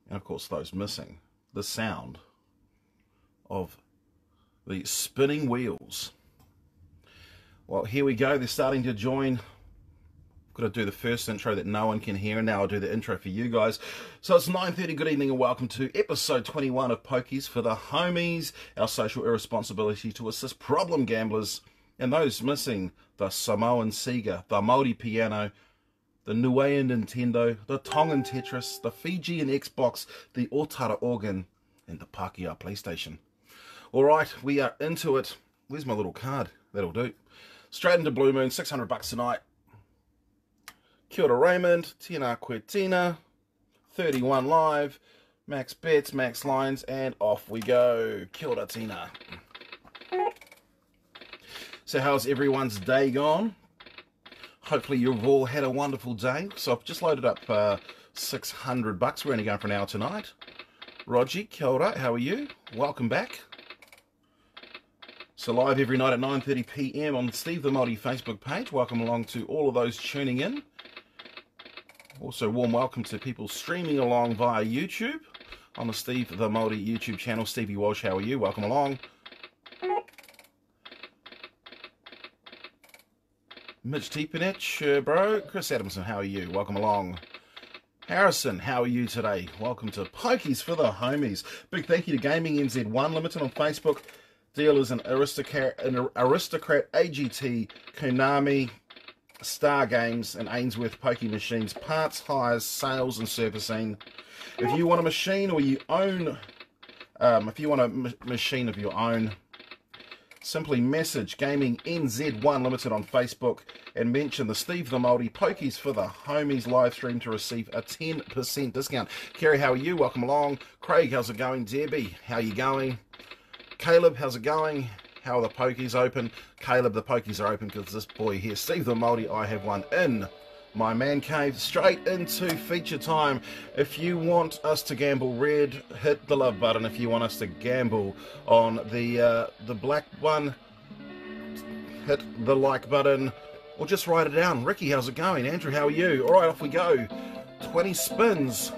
And of course those missing, the sound of the spinning wheels. Well, here we go, they're starting to join. Got to do the first intro that no one can hear, and now I'll do the intro for you guys. So it's 9:30, good evening and welcome to episode 21 of Pokies for the Homies, our social irresponsibility to assist problem gamblers and those missing the Samoan Sega, the Māori piano, the Niuean Nintendo, the Tongan Tetris, the Fijian Xbox, the Otara organ, and the Pākehā PlayStation. Alright, we are into it. Where's my little card? That'll do. Straight into Blue Moon, 600 bucks tonight. Kia ora Raymond, tēnā koe tēnā, 31 live, max bets, max lines, and off we go. Kia ora tēnā. So how's everyone's day gone? Hopefully you've all had a wonderful day. So I've just loaded up 600 bucks. We're only going for an hour tonight. Roger, kia ora, how are you? Welcome back. So live every night at 9:30 PM on Steve the Māori Facebook page. Welcome along to all of those tuning in. Also warm welcome to people streaming along via YouTube on the Steve the Māori YouTube channel. Stevie Walsh, how are you? Welcome along. Mitch Tepanich, bro. Chris Adamson, how are you? Welcome along. Harrison, how are you today? Welcome to Pokies for the Homies. Big thank you to Gaming NZ1 Limited on Facebook. Dealers in Aristocrat, AGT, Konami, Star Games, and Ainsworth Pokie Machines. Parts, hires, sales, and servicing. If you want a machine or you own, if you want a machine of your own, simply message Gaming NZ1 Limited on Facebook and mention the Steve the Māori Pokies for the Homies live stream to receive a 10% discount. Kerry, how are you? Welcome along. Craig, how's it going? Debbie, how are you going? Caleb, how's it going? How are the pokies open? Caleb, the pokies are open because this boy here, Steve the Māori, I have one in my man cave. Straight into feature time. If you want us to gamble red, hit the love button. If you want us to gamble on the black one, hit the like button, or just write it down. Ricky, how's it going? Andrew, how are you? All right, off we go. 20 spins.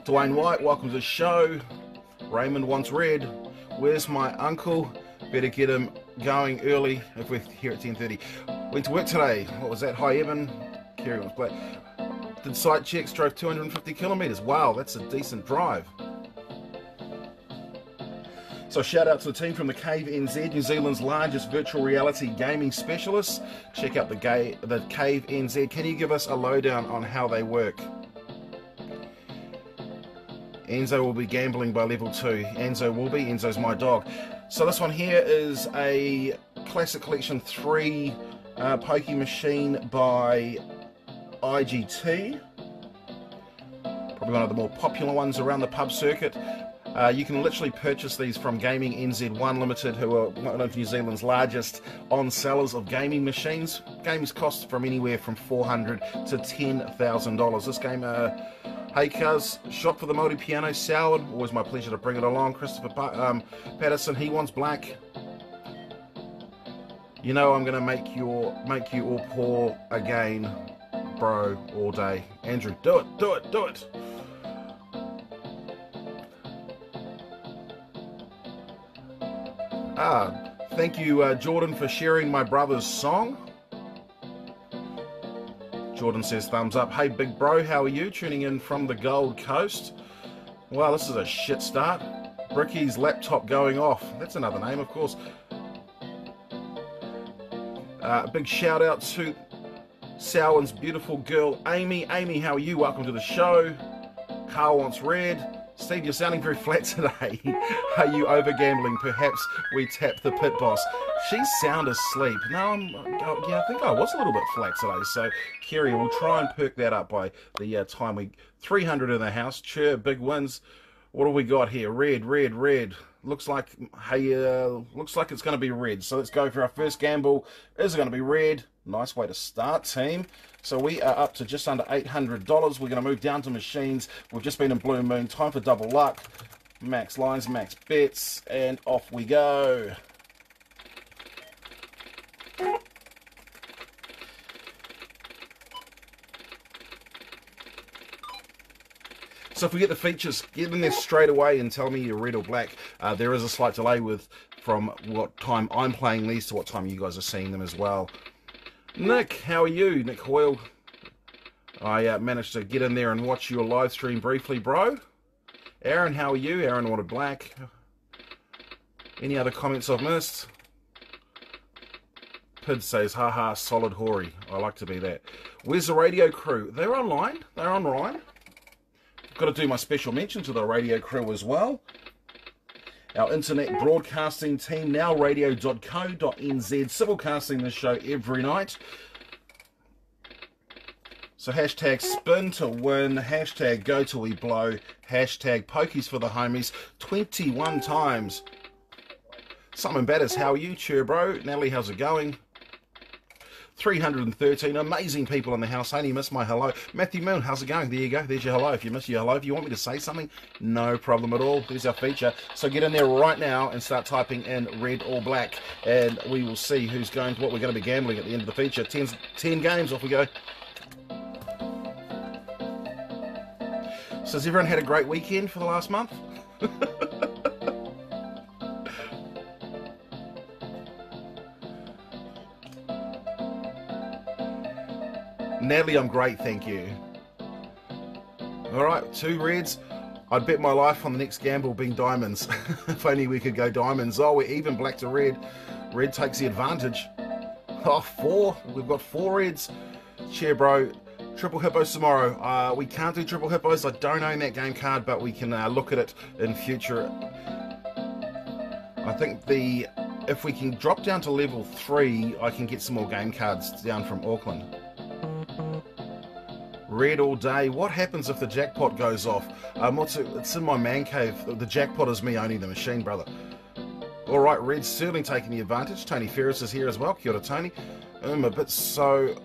Dwayne White, welcome to the show. Raymond wants red. Where's my uncle? Better get him going early if we're here at 10:30. Went to work today. What was that? Hi, Evan. Kerry wants black. Did site checks, drove 250 kilometres. Wow, that's a decent drive. So shout out to the team from the Cave NZ, New Zealand's largest virtual reality gaming specialist. Check out the Cave NZ. Can you give us a lowdown on how they work? Enzo will be gambling by level 2. Enzo will be. Enzo's my dog. So this one here is a Classic Collection 3 Pokie machine by IGT. Probably one of the more popular ones around the pub circuit. You can literally purchase these from Gaming NZ1 Limited, who are one of New Zealand's largest on-sellers of gaming machines. Games cost from anywhere from $400 to $10,000. This game... Hey cuz, shop for the Māori piano, soured. Always my pleasure to bring it along. Christopher Patterson, he wants black. You know I'm gonna make you all poor again, bro, all day. Andrew, do it, do it, do it. Thank you, Jordan, for sharing my brother's song. Jordan says thumbs up. Hey big bro, how are you? Tuning in from the Gold Coast. Wow, this is a shit start. Bricky's laptop going off. That's another name, of course. Big shout out to Samhain's beautiful girl, Amy. Amy, how are you? Welcome to the show. Carl wants red. Steve, you're sounding very flat today. Are you over gambling? Perhaps we tap the pit boss. She's sound asleep. No, yeah, I think I was a little bit flat today. So, Kerry, we'll try and perk that up by the time we... 300 in the house. Chur, big wins. What have we got here? Red, red, red. Looks like, hey, looks like it's going to be red. So let's go for our first gamble. Is it going to be red? Nice way to start, team. So we are up to just under $800. We're going to move down to machines. We've just been in Blue Moon. Time for double luck. Max lines, max bets, and off we go. So if we get the features, get in there straight away and tell me you're red or black. There is a slight delay from what time I'm playing these to what time you guys are seeing them as well. Nick, how are you? Nick Hoyle. I managed to get in there and watch your live stream briefly, bro. Aaron, how are you? Aaron wanted black. Any other comments I've missed? Pid says, haha, solid hoary. I like to be that. Where's the radio crew? They're online. They're online. Got to do my special mention to the radio crew as well. Our internet broadcasting team, nowradio.co.nz, simulcasting this show every night. So hashtag spin to win, hashtag go till we blow, hashtag pokies for the homies, 21 times. Simon Batters, how are you? Cheer, bro. Natalie, how's it going? 313 amazing people in the house. I only missed my hello. Matthew Moon, how's it going? There you go. There's your hello. If you miss your hello, if you want me to say something, no problem at all. There's our feature. So get in there right now and start typing in red or black, and we will see who's going to what we're going to be gambling at the end of the feature. 10 games, off we go. So has everyone had a great weekend for the last month? Natalie, I'm great, thank you. Alright, 2 reds. I'd bet my life on the next gamble being diamonds. If only we could go diamonds. Oh, we're even black to red. Red takes the advantage. Oh, 4. We've got 4 reds. Cheer, bro. Triple hippos tomorrow. We can't do triple hippos. I don't own that game card, but we can look at it in future. I think if we can drop down to level 3, I can get some more game cards down from Auckland. Red all day. What happens if the jackpot goes off? It's in my man cave. The jackpot is me owning the machine, brother. Alright, Red's certainly taking the advantage. Tony Ferris is here as well. Kia ora, Tony. A bit so...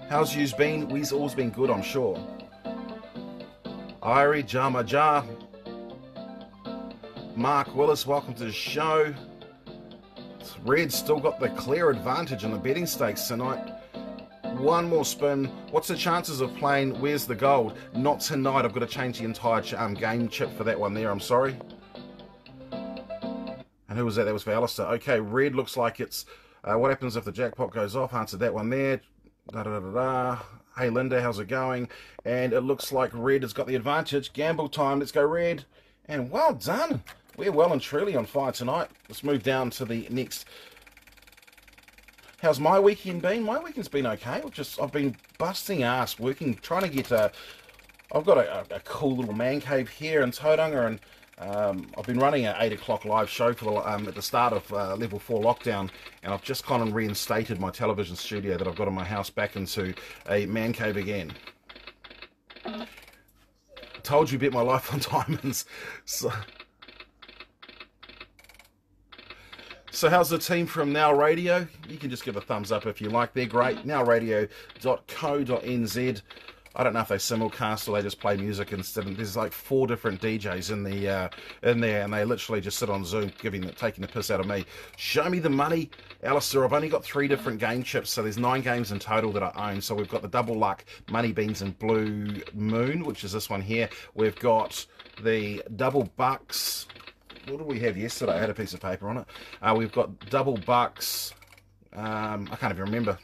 how's you's been? We's always been good, I'm sure. Irie, Jama Ja. Mark Willis, welcome to the show. Red's still got the clear advantage in the betting stakes tonight. One more spin. What's the chances of playing Where's the Gold? Not tonight. I've got to change the entire game chip for that one there. I'm sorry. And who was that? That was for Alistair. Okay, Red looks like it's... what happens if the jackpot goes off? Answered that one there. Da-da-da-da-da. Hey, Linda, how's it going? And it looks like Red has got the advantage. Gamble time. Let's go, Red. And well done. We're well and truly on fire tonight. Let's move down to the next... How's my weekend been? My weekend's been okay. I've been busting ass working, trying to get I've got a cool little man cave here in Tauranga, and I've been running an 8 o'clock live show for at the start of level 4 lockdown, and I've just kind of reinstated my television studio that I've got in my house back into a man cave again. Told you bet my life on diamonds. So how's the team from Now Radio? You can just give a thumbs up if you like. They're great. Nowradio.co.nz. I don't know if they simulcast or they just play music instead. There's like 4 different DJs in there, and they literally just sit on Zoom, taking the piss out of me. Show me the money, Alistair. I've only got 3 different game chips, so there's 9 games in total that I own. So we've got the Double Luck, Money Beans, and Blue Moon, which is this one here. We've got the Double Bucks. What did we have yesterday? I had a piece of paper on it. We've got Double Bucks. I can't even remember.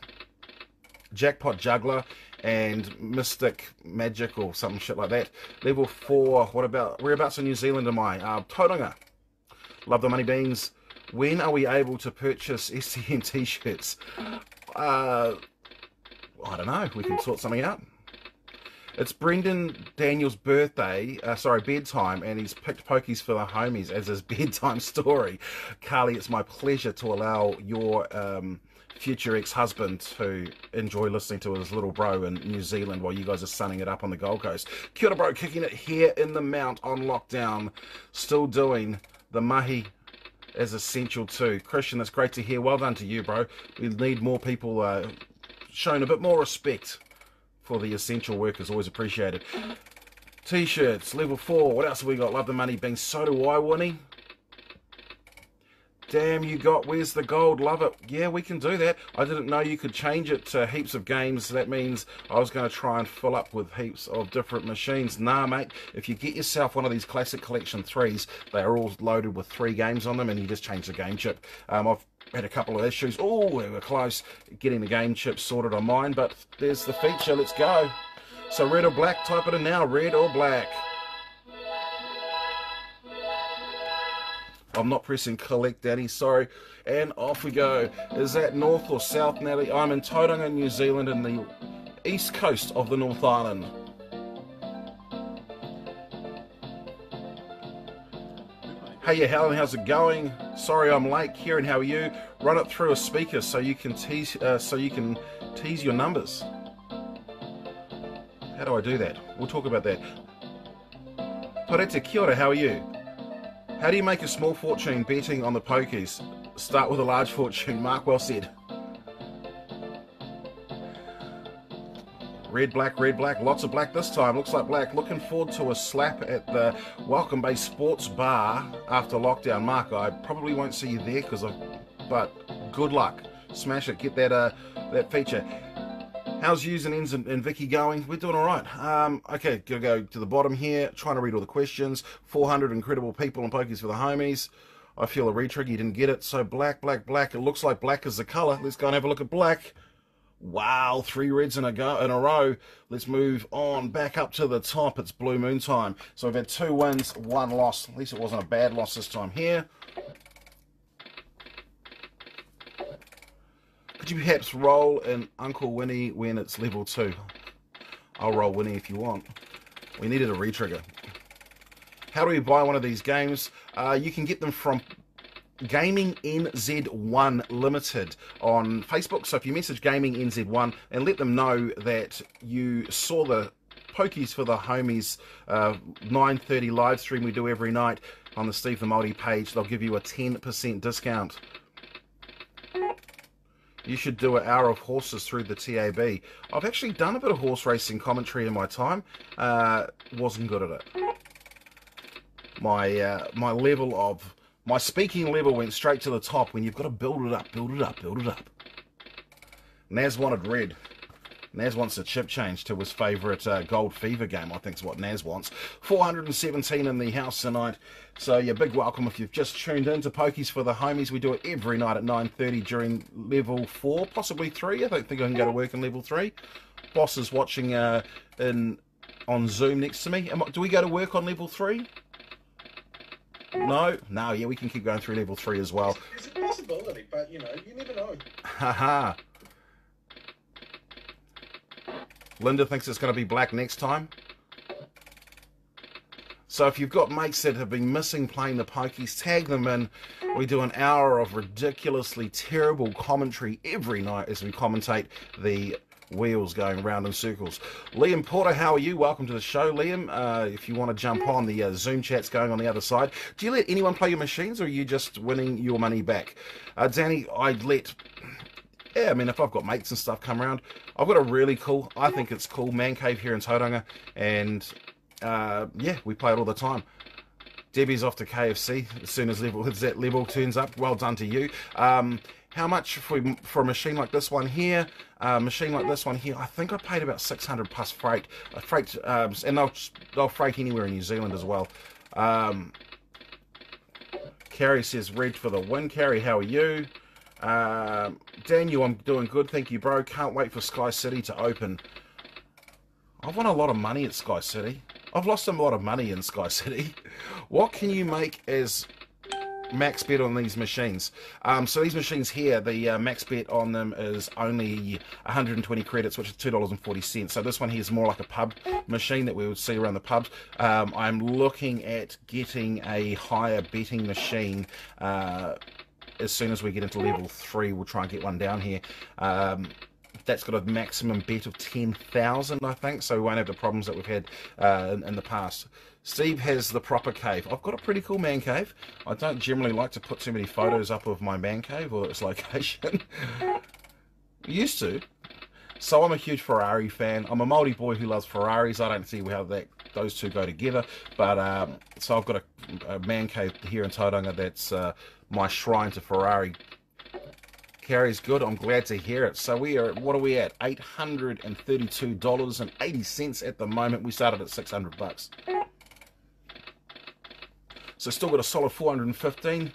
Jackpot Juggler and Mystic Magic or some shit like that. Level 4. What about... Whereabouts in New Zealand am I? Tauranga. Love the Money Beans. When are we able to purchase STM t-shirts? I don't know. We can sort something out. It's Brendan Daniel's birthday, bedtime, and he's picked Pokies for the Homies as his bedtime story. Carly, it's my pleasure to allow your future ex-husband to enjoy listening to his little bro in New Zealand while you guys are sunning it up on the Gold Coast. Kia ora, bro, kicking it here in the Mount on lockdown. Still doing the mahi as essential too. Christian, that's great to hear. Well done to you, bro. We need more people showing a bit more respect for the essential workers. Always appreciated. T-shirts, level 4. What else have we got? Love the money being. So do I, Winnie. Damn, you got, where's the gold? Love it. Yeah, we can do that. I didn't know you could change it to heaps of games. That means I was going to try and fill up with heaps of different machines. Nah, mate, if you get yourself one of these Classic Collection 3s, they are all loaded with 3 games on them, and you just change the game chip. I've had a couple of issues. Oh, we were close getting the game chip sorted on mine, but there's the feature. Let's go. So red or black, type it in now. Red or black. I'm not pressing collect, Danny, sorry. And off we go. Is that north or south, Nelly? I'm in Tauranga, New Zealand, in the east coast of the North Island. Hey, yeah, Helen, how's it going? Sorry I'm late. Kieran, how are you? Run it through a speaker so you can tease your numbers. How do I do that? We'll talk about that. Torete, kia ora, how are you? How do you make a small fortune betting on the pokies? Start with a large fortune. Mark, well said. Red, black, lots of black this time. Looks like black. Looking forward to a slap at the Welcome Bay Sports Bar after lockdown. Mark, I probably won't see you there but good luck. Smash it. Get that feature. How's Yous and Ends and Vicky going? We're doing all right. Okay, gonna go to the bottom here, trying to read all the questions. 400 incredible people and pokies for the homies. I feel a retrig, you didn't get it. So black. It looks like black is the colour. Let's go and have a look at black. Wow, 3 reds in a row. Let's move on back up to the top. It's Blue Moon time. So we've had 2 wins, 1 loss. At least it wasn't a bad loss this time here. Could you perhaps roll in Uncle Winnie when it's level 2? I'll roll Winnie if you want. We needed a retrigger. How do we buy one of these games? You can get them from Gaming NZ1 Limited on Facebook. So if you message Gaming NZ1 and let them know that you saw the Pokies for the Homies 9:30 live stream we do every night on the Steve the Māori page, they'll give you a 10% discount. You should do an hour of horses through the TAB. I've actually done a bit of horse racing commentary in my time. Wasn't good at it. My speaking level went straight to the top when you've got to build it up. Naz wanted red. Naz wants a chip change to his favourite Gold Fever game, I think is what Naz wants. 417 in the house tonight. So, yeah, big welcome if you've just tuned in to Pokies for the Homies. We do it every night at 9:30 during level 4, possibly 3. I don't think I can go to work in level 3. Boss is watching on Zoom next to me. Do we go to work on level 3? No, yeah, we can keep going through level 3 as well. It's a possibility, but, you never know. Haha. Linda thinks it's going to be black next time. So if you've got mates that have been missing playing the Pokies, tag them in. We do an hour of ridiculously terrible commentary every night as we commentate the wheels going round in circles. Liam Porter, how are you? Welcome to the show, Liam. If you want to jump on, the Zoom chat's going on the other side. Do you let anyone play your machines, or are you just winning your money back? Danny, yeah, I mean, if I've got mates and stuff come around, I've got a really cool, I think it's cool, man cave here in Tauranga, and yeah, we play it all the time. Debbie's off to KFC as soon as that level turns up. Well done to you. How much for a machine like this one here? I think I paid about 600 plus freight. And they'll freight anywhere in New Zealand as well. Carrie says red for the win. Carrie, how are you? Daniel, I'm doing good, thank you, bro. Can't wait for Sky City to open. I've won a lot of money at Sky City. I've lost a lot of money in Sky City. What can you make as max bet on these machines? So these machines here, the max bet on them is only 120 credits, which is $2.40. So this one here is more like a pub machine that we would see around the pubs. I'm looking at getting a higher betting machine as soon as we get into level 3. We'll try and get one down here. That's got a maximum bet of 10,000, I think, so we won't have the problems that we've had in the past. Steve has the proper cave. I've got a pretty cool man cave. I don't generally like to put too many photos up of my man cave or its location. Used to. So I'm a huge Ferrari fan. I'm a Māori boy who loves Ferraris. I don't see how that those two go together. But so I've got a man cave here in Tauranga that's my shrine to Ferrari. Carrie's good. I'm glad to hear it. So we are, what are we at? $832.80 at the moment. We started at $600. So still got a solid 415.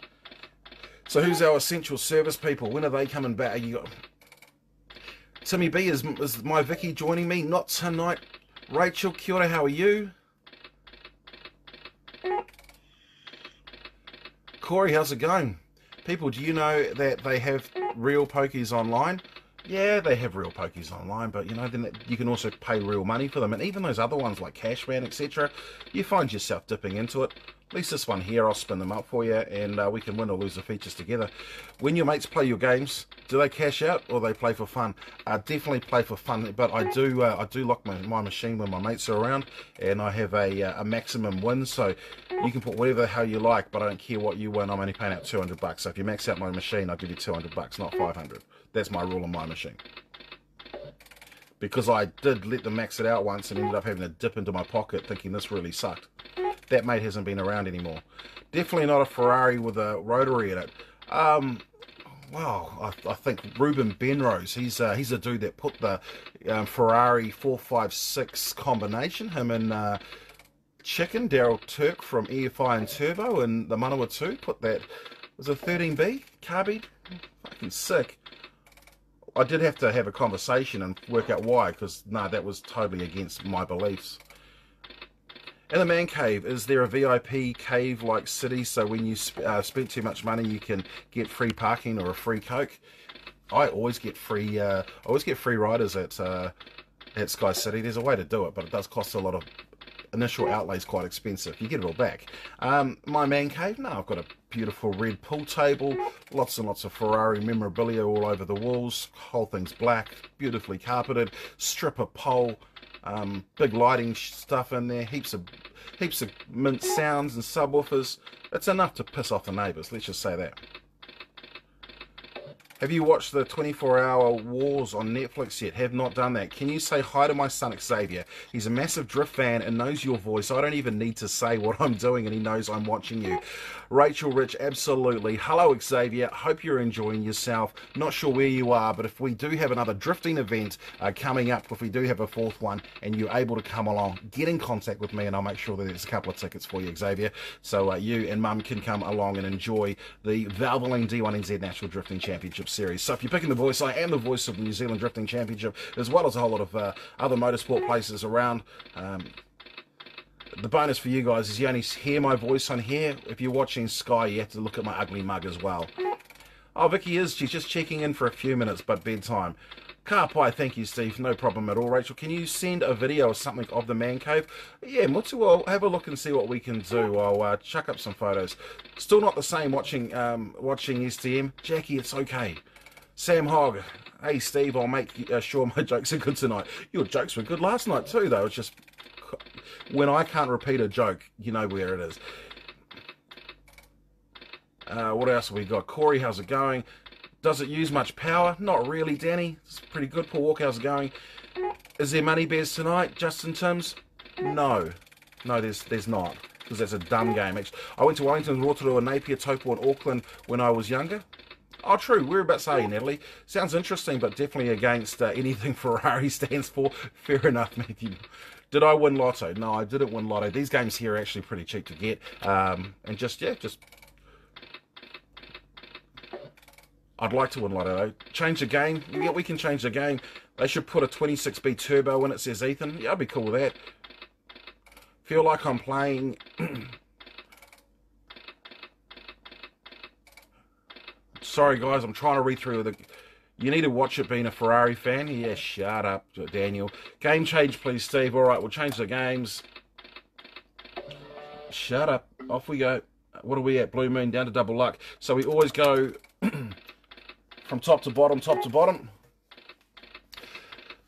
So who's our essential service people? When are they coming back? You got Timmy B, is my Vicky joining me? Not tonight. Rachel, kia ora, how are you? Corey, how's it going? People, do you know that they have real pokies online? Yeah, they have real pokies online, but you know, then you can also pay real money for them. And even those other ones like Cashman, etc., you find yourself dipping into it. At least this one here, I'll spin them up for you, and we can win or lose the features together. When your mates play your games, do they cash out or they play for fun? Definitely play for fun, but I do lock my machine when my mates are around, and I have a maximum win, so you can put whatever the hell you like, but I don't care what you win. I'm only paying out $200. So if you max out my machine, I'll give you $200, not $500. That's my rule on my machine. Because I did let them max it out once and ended up having to dip into my pocket thinking this really sucked. That mate hasn't been around anymore. Definitely not a Ferrari with a rotary in it. Well, I think Ruben Benrose, he's a dude that put the Ferrari 456 combination, him and Chicken, Daryl Turk from EFI and Turbo, and the Manawa 2, put that, was it 13B, carbide? Fucking sick. I did have to have a conversation and work out why, because no, that was totally against my beliefs. In the man cave, is there a VIP cave like City, so when you spend too much money you can get free parking or a free Coke? I always get free riders at Sky City. There's a way to do it, but it does cost a lot of initial outlays, quite expensive. You get it all back. My man cave, no, I've got a beautiful red pool table, lots and lots of Ferrari memorabilia all over the walls, whole thing's black, beautifully carpeted, stripper pole, big lighting stuff in there, heaps of mint sounds and subwoofers. It's enough to piss off the neighbours, let's just say that. Have you watched the 24-hour Wars on Netflix yet? Have not done that. Can you say hi to my son Xavier? He's a massive drift fan and knows your voice. I don't even need to say what I'm doing and he knows I'm watching you. Rachel Rich, absolutely. Hello Xavier, hope you're enjoying yourself. Not sure where you are, but if we do have another drifting event coming up, if we do have a fourth one and you're able to come along, get in contact with me and I'll make sure that there's a couple of tickets for you, Xavier, so you and Mum can come along and enjoy the Valvoline D1NZ National Drifting Championship Series. So if you're picking the voice, I am the voice of the New Zealand Drifting Championship, as well as a whole lot of other motorsport places around. The bonus for you guys is you only hear my voice on here. If you're watching Sky, you have to look at my ugly mug as well. Oh, Vicky she's just checking in for a few minutes, but bedtime. Car pie, thank you, Steve. No problem at all. Rachel, can you send a video or something of the man cave? Yeah, Mutsu, I'll have a look and see what we can do. I'll chuck up some photos. Still not the same watching STM. Jackie, it's okay. Sam Hogg, hey Steve, I'll make sure my jokes are good tonight. Your jokes were good last night too, though. It's just when I can't repeat a joke, you know where it is. What else have we got? Corey, how's it going? Does it use much power? Not really, Danny. It's pretty good. Paul Walker, how's it going? Is there money bears tonight, Justin Timms? No, there's not, because that's a dumb game. I went to Wellington, Rotorua, Napier, Taupo and Auckland when I was younger. Oh, true. Whereabouts are you, Natalie? Sounds interesting, but definitely against anything Ferrari stands for. Fair enough, Matthew. Did I win Lotto? No, I didn't win Lotto. These games here are actually pretty cheap to get. And just I'd like to win Lotto, though. Change the game. Yeah, we can change the game. They should put a 26B turbo in it, says Ethan. Yeah, I'd be cool with that. Feel like I'm playing... Sorry, guys, I'm trying to read through the... You need to watch it being a Ferrari fan. Yeah, shut up, Daniel. Game change, please, Steve. All right, we'll change the games. Shut up. Off we go. What are we at? Blue Moon down to Double Luck. So we always go from top to bottom, top to bottom.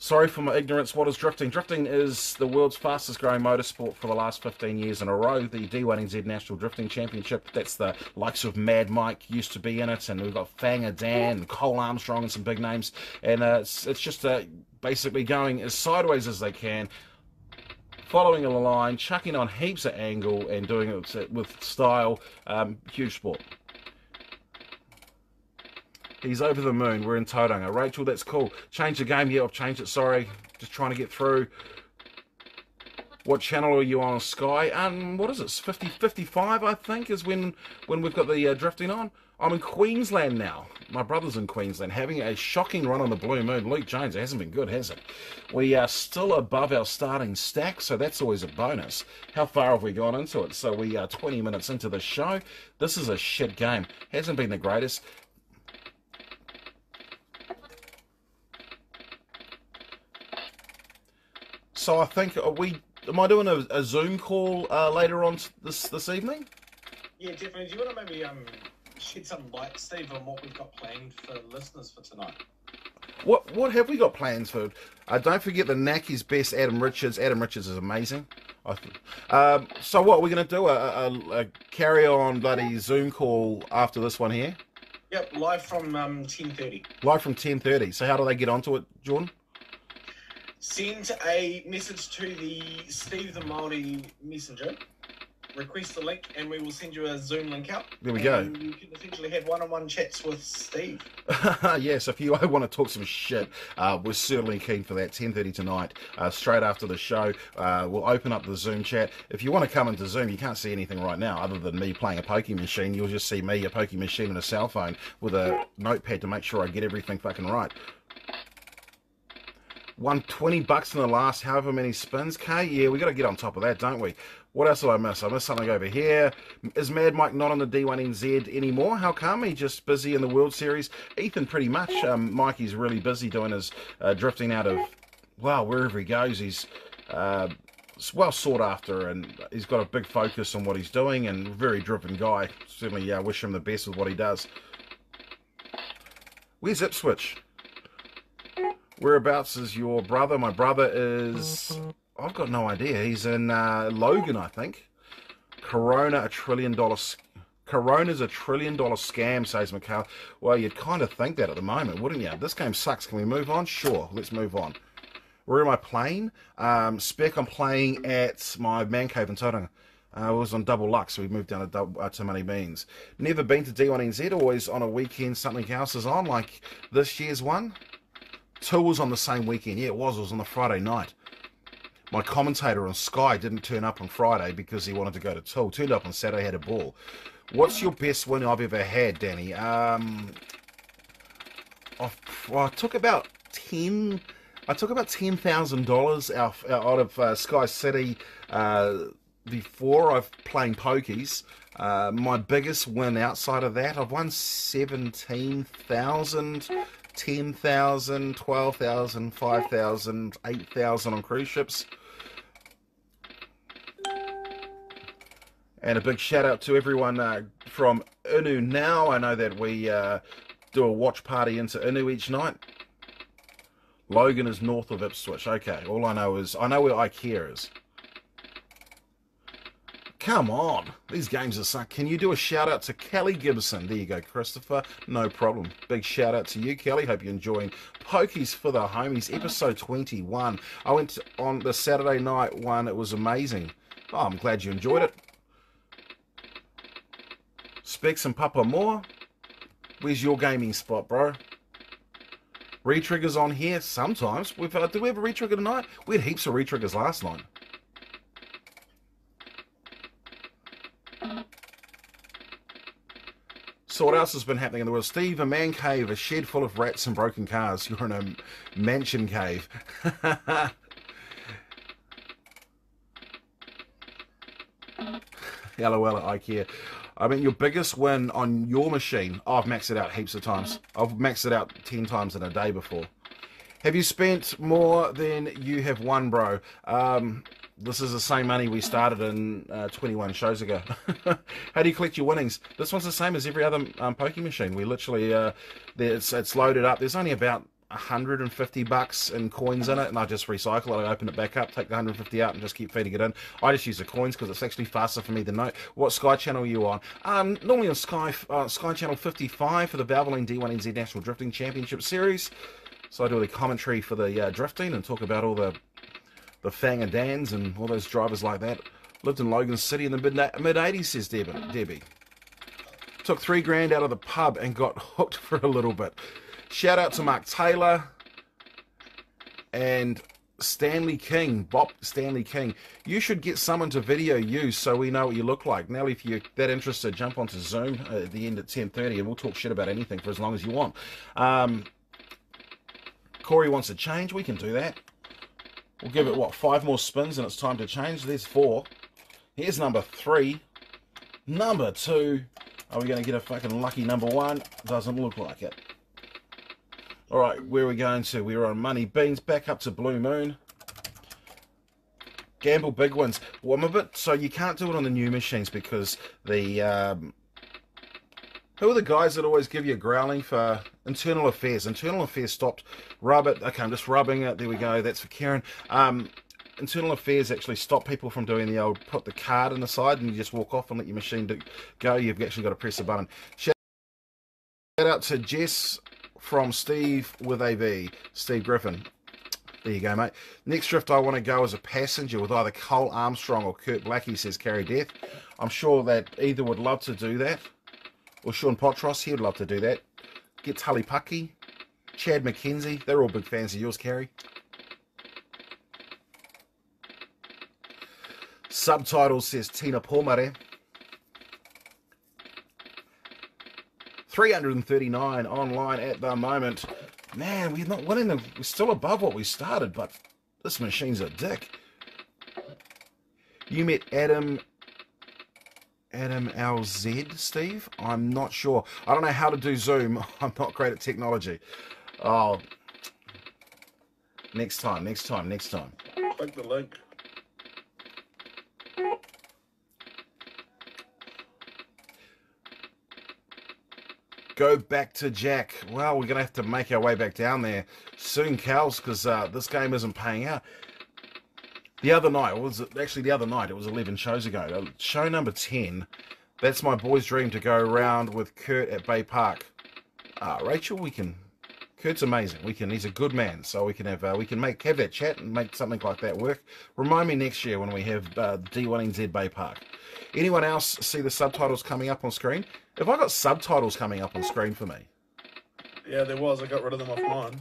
Sorry for my ignorance. What is drifting? Drifting is the world's fastest growing motorsport for the last 15 years in a row. The D1NZ National Drifting Championship, that's the likes of Mad Mike used to be in it, and we've got Fanger Dan and Cole Armstrong and some big names. And it's just basically going as sideways as they can following a line, chucking on heaps of angle and doing it with style. Huge sport. He's over the moon. We're in Tauranga. Rachel, that's cool. Change the game. Yeah, I've changed it. Sorry. Just trying to get through. What channel are you on, Sky? What is it? 55, I think, is when we've got the drifting on. I'm in Queensland now. My brother's in Queensland, having a shocking run on the Blue Moon. Luke Jones, it hasn't been good, has it? We are still above our starting stack, so that's always a bonus. How far have we gone into it? So we are 20 minutes into the show. This is a shit game. Hasn't been the greatest. So I think, am I doing a Zoom call later on this evening? Yeah, definitely. Do you want to maybe shed some light, Steve, on what we've got planned for listeners for tonight? What have we got plans for? Don't forget the Naki's best, Adam Richards. Adam Richards is amazing. So what, we're going to do a carry-on bloody Zoom call after this one here? Yep, live from 10:30. Live from 10:30. So how do they get onto it, Jordan? Send a message to the Steve the Māori Messenger. Request the link, and we will send you a Zoom link out. There we go. You can essentially have one-on-one chats with Steve. Yes, if you want to talk some shit, we're certainly keen for that. 10:30 tonight, straight after the show. We'll open up the Zoom chat. If you want to come into Zoom, you can't see anything right now other than me playing a pokie machine. You'll just see me, a pokie machine, and a cell phone with a notepad to make sure I get everything fucking right. Won $20 in the last however many spins, K? Yeah, we got to get on top of that, don't we? What else did I miss? I missed something over here. Is Mad Mike not on the D1NZ anymore? How come? He's just busy in the World Series. Ethan, pretty much. Mikey's really busy doing his drifting out of, well, wherever he goes. He's well sought after, and he's got a big focus on what he's doing, and very driven guy. Certainly wish him the best with what he does. Where's Ipswich? Whereabouts is your brother? My brother is... I've got no idea. He's in Logan, I think. Corona's a $1 trillion scam, says Mikhail. Well, you'd kind of think that at the moment, wouldn't you? This game sucks. Can we move on? Sure, let's move on. Where am I playing? Spec, I'm playing at my man cave in Tauranga. I was on double luck, so we moved down to Money Beans. Never been to D1NZ, always on a weekend something else is on, like this year's one. Two was on the same weekend. Yeah, it was on the Friday night. My commentator on Sky didn't turn up on Friday because he wanted to go to Till. Turned up on Saturday, had a ball. What's your best win I've ever had, Danny? I took about $10,000 out of Sky City before I've playing pokies. My biggest win outside of that, I've won 17,000. 10,000, 12,000, 5,000, 8,000 on cruise ships. And a big shout out to everyone from Inu now. I know that we do a watch party into Inu each night. Logan is north of Ipswich. Okay, all I know is, I know where IKEA is. Come on, these games are suck. Can you do a shout out to Kelly Gibson? There you go, Christopher. No problem. Big shout out to you, Kelly. Hope you're enjoying Pokies for the Homies, episode 21. I went on the Saturday night one. It was amazing. Oh, I'm glad you enjoyed it. Specs and Papa Moore. Where's your gaming spot, bro? Retriggers on here sometimes. Do we have a retrigger tonight? We had heaps of retriggers last night. So what else has been happening in the world? Steve, a man cave, a shed full of rats and broken cars. You're in a mansion cave. LOL at IKEA. I mean, your biggest win on your machine. Oh, I've maxed it out heaps of times. I've maxed it out 10 times in a day before. Have you spent more than you have won, bro? This is the same money we started in 21 shows ago. How do you collect your winnings? This one's the same as every other pokie machine. We literally, it's loaded up. There's only about $150 in coins in it, and I just recycle it. I open it back up, take the 150 out, and just keep feeding it in. I just use the coins because it's actually faster for me than know. What Sky channel are you on? Normally on Sky channel 55 for the Valvoline D1NZ National Drifting Championship Series. So I do the commentary for the drifting and talk about all the the Fang and Dans and all those drivers like that. Lived in Logan City in the mid-80s, says Debbie. Took $3,000 out of the pub and got hooked for a little bit. Shout out to Mark Taylor and Stanley King, Bob Stanley King. You should get someone to video you so we know what you look like. Now, if you're that interested, jump onto Zoom at the end at 10:30 and we'll talk shit about anything for as long as you want. Corey wants to change. We can do that. We'll give it, what, 5 more spins and it's time to change. There's 4. Here's number 3. Number 2. Are we going to get a fucking lucky number 1? Doesn't look like it. All right, where are we going to? We're on Money Beans, back up to Blue Moon. Gamble big ones. Well, I'm a bit, so you can't do it on the new machines because the, who are the guys that always give you a growling for Internal Affairs? Internal Affairs stopped. Rub it. Okay, I'm just rubbing it. There we go. That's for Karen. Internal Affairs actually stopped people from doing the old put the card in the side and you just walk off and let your machine go. You've actually got to press a button. Shout out to Jess from Steve with a V, Steve Griffin. There you go, mate. Next drift I want to go as a passenger with either Cole Armstrong or Kurt Blackie, says Carrie Death. I'm sure that either would love to do that, or Sean Potros, he would love to do that. Get Tully Pucky, Chad McKenzie, they're all big fans of yours, Carrie. Subtitles, says Tina Palmare. 339 online at the moment. Man, we're not winning them. We're still above what we started, but this machine's a dick. You met Adam LZ, Steve? I'm not sure. I don't know how to do Zoom. I'm not great at technology. Oh, next time. Click the link. Go back to Jack. Well, we're going to have to make our way back down there soon, Cows, because this game isn't paying out. The other night, it was 11 shows ago. Show number 10, that's my boy's dream to go around with Kurt at Bay Park. Rachel, Kurt's amazing. He's a good man, so we can have that chat and make something like that work. Remind me next year when we have D1NZ Bay Park. Anyone else see the subtitles coming up on screen? Have I got subtitles coming up on screen for me? Yeah, there was. I got rid of them off mine.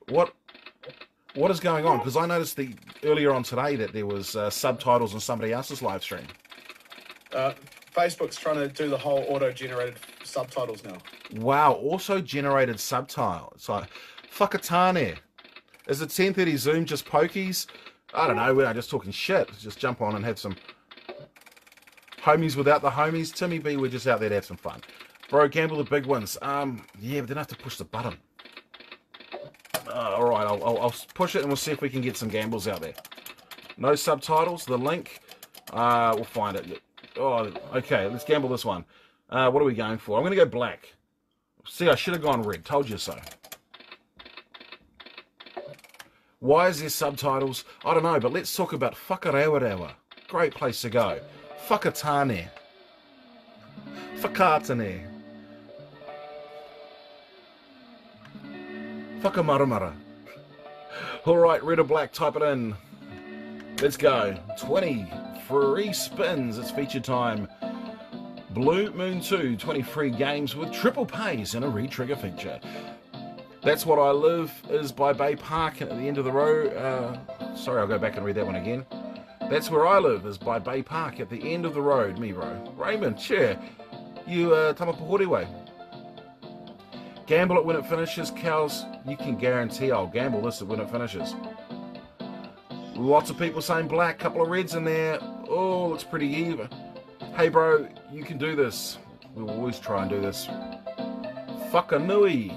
What is going on? Because I noticed earlier on today that there was subtitles on somebody else's live stream. Facebook's trying to do the whole auto-generated subtitles now. Wow, also-generated subtitles. It's like, fuckatane. Is it 10:30 Zoom just pokies? I don't know, we're just talking shit. Just jump on and have some homies without the homies. Timmy B, we're just out there to have some fun. Bro, gamble the big ones. Yeah, but then I have to push the button. Alright, I'll push it and we'll see if we can get some gambles out there. No subtitles, the link, we'll find it. Oh, okay, let's gamble this one. What are we going for? I'm going to go black. See, I should have gone red. Told you so. Why is there subtitles? I don't know, but let's talk about whakarewarewa. Great place to go. Whakatane. Whakatane. Whakamaramara. Alright, red or black, type it in. Let's go. 20 free spins. It's feature time. Blue Moon 2, 23 games with triple pays and a re-trigger feature. That's What I Live is by Bay Park at the end of the road. Sorry, I'll go back and read that one again. That's Where I Live is by Bay Park at the end of the road. Me, bro. Raymond, chair. You, Tamapahorewe. Gamble it when it finishes, cows. You can guarantee I'll gamble this when it finishes. Lots of people saying black, couple of reds in there. Oh, looks pretty even. Hey, bro, you can do this. We'll always try and do this. Whakanui.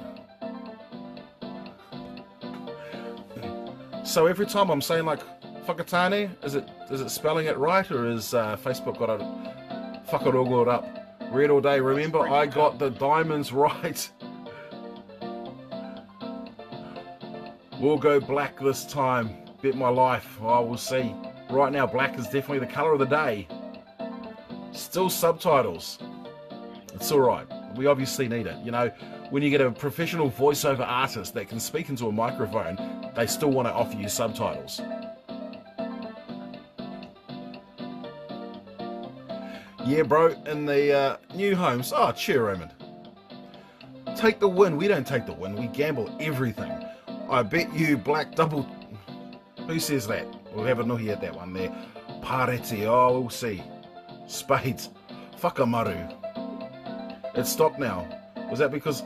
So every time I'm saying like whakatane, is it spelling it right, or is Facebook got it whakarogoed up? Red all day. Remember, I got the diamonds right. We'll go black this time. Bet my life. I will see. Right now, black is definitely the colour of the day. Still subtitles. It's alright. We obviously need it. You know, when you get a professional voiceover artist that can speak into a microphone, they still want to offer you subtitles. Yeah, bro, in the new homes. Oh, cheer, Raymond. Take the win. We don't take the win. We gamble everything. I bet you black double... Who says that? We'll have a nuhi at that one there. Pareti. Oh, we'll see. Spades. Whakamaru. It's stopped now. Was that because...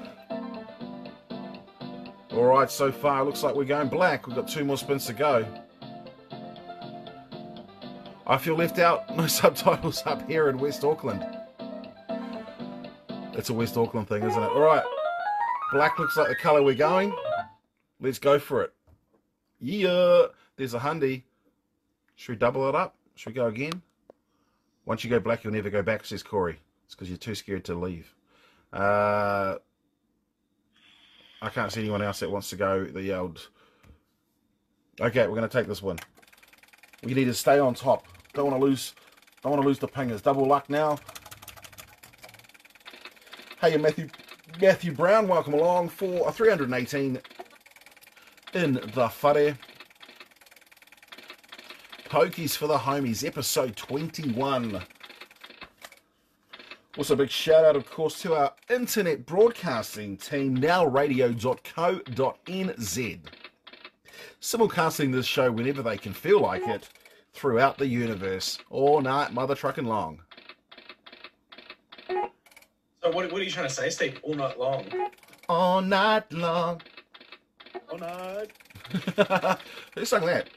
Alright, so far it looks like we're going black. We've got 2 more spins to go. I feel left out. No subtitles up here in West Auckland. It's a West Auckland thing, isn't it? Alright. Black looks like the colour we're going. Let's go for it. Yeah. There's a hundy. Should we double it up? Should we go again? Once you go black, you'll never go back, says Corey. It's because you're too scared to leave. I can't see anyone else that wants to go the old... Okay, we're going to take this one. We need to stay on top. Don't want to lose the pingers. Double luck now. Hey, Matthew Brown, welcome along for 318 in the whare. Pokies for the homies, episode 21. Also, a big shout out, of course, to our internet broadcasting team, nowradio.co.nz. Simulcasting this show whenever they can feel like it throughout the universe. All night, mother trucking long. So what are you trying to say, Steve? All night long? All night long. All night. Who sung that?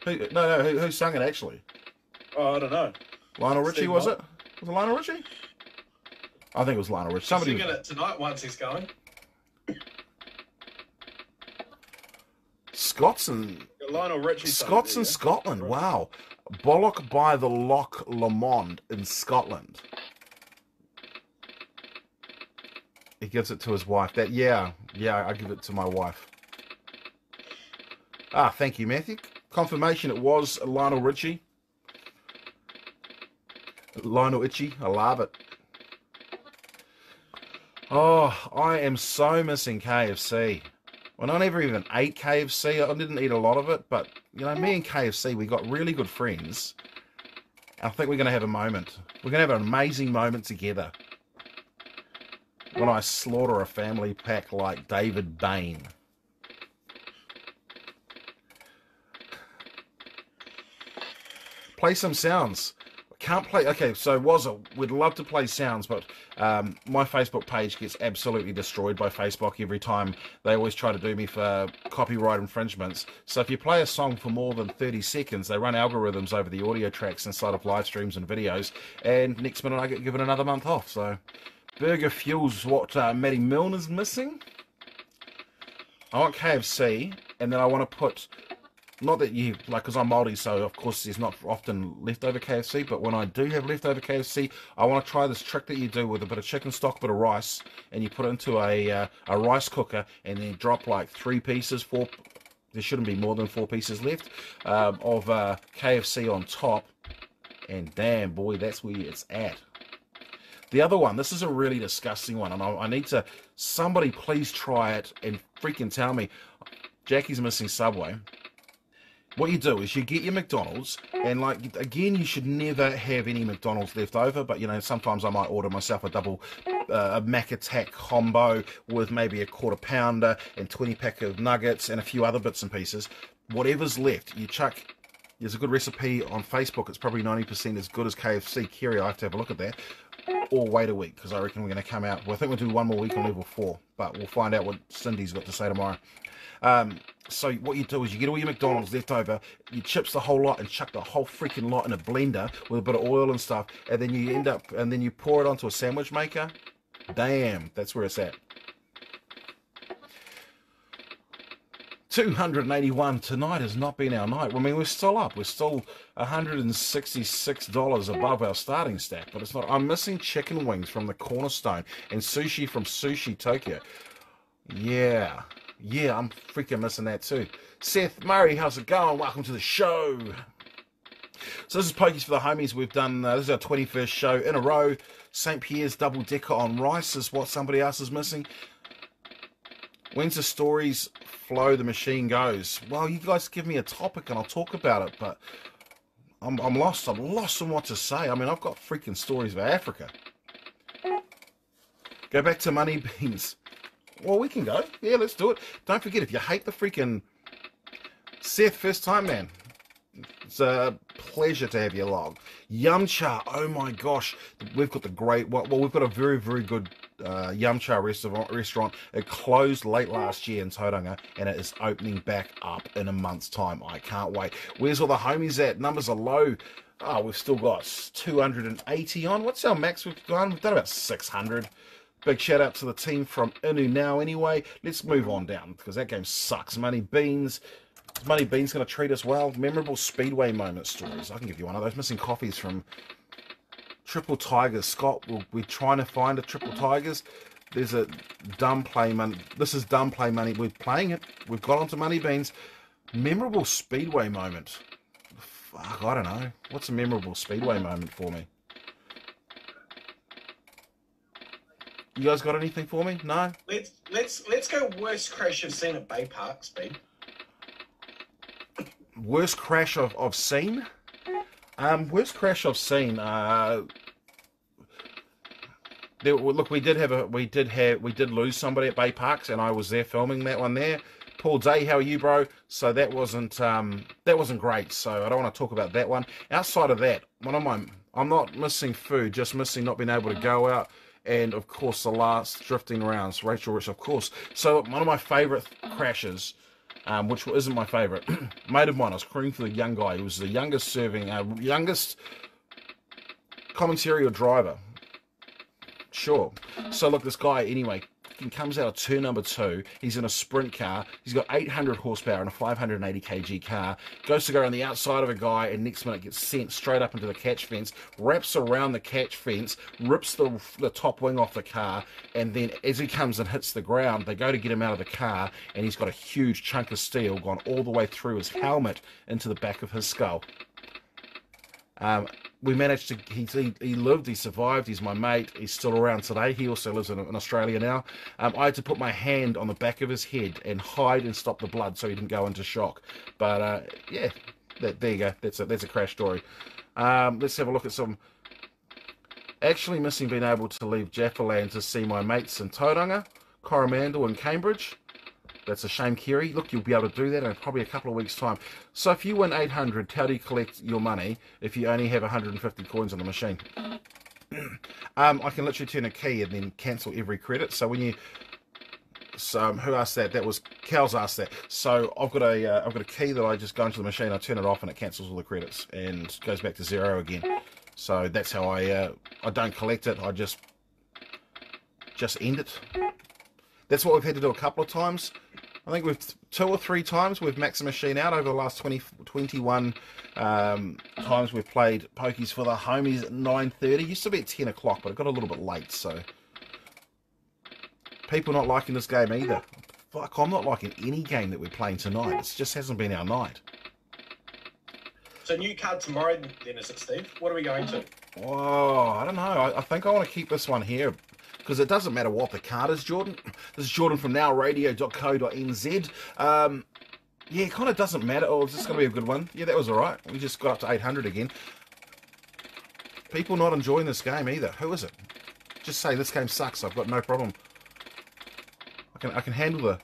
Who sung it actually? Oh, I don't know. Lionel Richie, Steve was Mott. it? Was it Lionel Richie? I think it was Lionel Richie. Somebody He's singing it tonight once he's going. Scots and Lionel Richie. Scots in Scotland. Wow. Bollock by the Loch Lomond in Scotland. He gives it to his wife. Yeah, I give it to my wife. Ah, thank you, Matthew. Confirmation it was Lionel Richie. Lionel Itchy, I love it. Oh, I am so missing KFC. Well, I never even ate KFC. I didn't eat a lot of it, but, you know, me and KFC, we got really good friends. I think we're going to have a moment. We're going to have an amazing moment together. When I slaughter a family pack like David Bain. Play some sounds. Can't play. Okay, so we'd love to play sounds, but my Facebook page gets absolutely destroyed by Facebook every time. They always try to do me for copyright infringements. So if you play a song for more than 30 seconds, they run algorithms over the audio tracks inside of live streams and videos, and next minute I get given another month off. So Burger Fuel's what Matty Milner's missing. I want KFC, and then I want to put... Not that you, like, because I'm Māori, so of course there's not often leftover KFC, but when I do have leftover KFC, I want to try this trick that you do with a bit of chicken stock, a bit of rice, and you put it into a rice cooker, and then drop like 3 pieces, 4, there shouldn't be more than 4 pieces left, of KFC on top, and damn, boy, that's where it's at. The other one, this is a really disgusting one, and I need to, somebody please try it and freaking tell me. Jackie's missing Subway. What you do is you get your McDonald's, and like, again, you should never have any McDonald's left over, but you know, sometimes I might order myself a double, a Mac Attack combo with maybe a quarter pounder and 20 pack of nuggets and a few other bits and pieces. Whatever's left, you chuck, there's a good recipe on Facebook, it's probably 90% as good as KFC. Kerry, I have to have a look at that. Or wait a week, because I reckon we're going to come out, well, I think we'll do one more week on level 4, but we'll find out what Cindy's got to say tomorrow. So what you do is you get all your McDonald's left over, you chips the whole lot and chuck the whole freaking lot in a blender with a bit of oil and stuff, and then you end up, and then you pour it onto a sandwich maker. Damn, that's where it's at. 281 tonight has not been our night. I mean, we're still up. We're still $166 above our starting stack, but it's not. I'm missing chicken wings from the Cornerstone and sushi from Sushi Tokyo. Yeah, I'm freaking missing that too. Seth Murray, how's it going? Welcome to the show. So this is Pokies for the Homies. We've done, this is our 21st show in a row. St. Pierre's double decker on rice is what somebody else is missing. When's the stories flow the machine goes? Well, you guys give me a topic and I'll talk about it, but I'm lost. I'm lost on what to say. I mean, I've got freaking stories about Africa. Go back to money beans. Well, we can go. Yeah, let's do it. Don't forget, if you hate the freaking Seth, first time, man. It's a pleasure to have you along. Yum Cha, oh my gosh. We've got the great, well, we've got a very, very good Yum Cha restaurant. It closed late last year in Tauranga, and it is opening back up in a month's time. I can't wait. Where's all the homies at? Numbers are low. Oh, we've still got 280 on. What's our max we've done? We've done about 600. Big shout out to the team from Inu now anyway. Let's move on down, because that game sucks. Money Beans. Money Bean's going to treat us well. Memorable Speedway moment stories. I can give you one of those. Missing coffees from Triple Tigers. Scott, we're trying to find a Triple Tigers. There's a dumb play money. This is dumb play money. We're playing it. We've got onto Money Beans. Memorable Speedway moment. Fuck, I don't know. What's a memorable Speedway moment for me? You guys got anything for me? No? Let's go worst crash you've seen at Bay Park, Speed. Worst crash I've seen? Worst crash I've seen. Look, we did lose somebody at Bay Parks, and I was there filming that one there. Paul Day, how are you, bro? So that wasn't great. So I don't want to talk about that one. Outside of that, I'm not missing food, just missing not being able to go out. And of course, the last drifting rounds, Rachel Rich, of course. So one of my favourite crashes. Which isn't my favourite. Mate of mine, I was crewing for the young guy. He was the youngest commentary or driver. Sure. So look, this guy, anyway, he comes out of turn number 2. He's in a sprint car. He's got 800 horsepower in a 580 kg car. Goes to go on the outside of a guy, and next minute gets sent straight up into the catch fence, wraps around the catch fence, rips the top wing off the car, and then as he comes and hits the ground, they go to get him out of the car, and he's got a huge chunk of steel gone all the way through his helmet into the back of his skull. We managed to, he lived, he survived, he's my mate, he's still around today. He also lives in Australia now. I had to put my hand on the back of his head and hide and stop the blood so he didn't go into shock. But yeah, there you go, that's a crash story. Let's have a look at some, actually missing being able to leave Jaffaland to see my mates in Tauranga, Coromandel and Cambridge. That's a shame, Kerry. Look, you'll be able to do that in probably a couple of weeks' time. So if you win 800, how do you collect your money if you only have 150 coins on the machine? I can literally turn a key and then cancel every credit. So when you... So who asked that? That was... Cal's asked that. So I've got a key that I just go into the machine, I turn it off, and it cancels all the credits and goes back to 0 again. So that's how I don't collect it. I just end it. That's what we've had to do a couple of times. I think we've 2 or 3 times we've maxed the machine out over the last 21 times we've played Pokies for the Homies at 9:30. Used to be at 10 o'clock, but it got a little bit late, so... People not liking this game either. Fuck, I'm not liking any game that we're playing tonight. It just hasn't been our night. So new card tomorrow then, is it, Steve? What are we going to? Oh, I don't know. I think I want to keep this one here. Because it doesn't matter what the card is, Jordan. This is Jordan from nowradio.co.nz. Yeah, it kind of doesn't matter. Oh, is this going to be a good one? Yeah, that was all right. We just got up to 800 again. People not enjoying this game either. Who is it? Just say this game sucks. I've got no problem. I can handle the...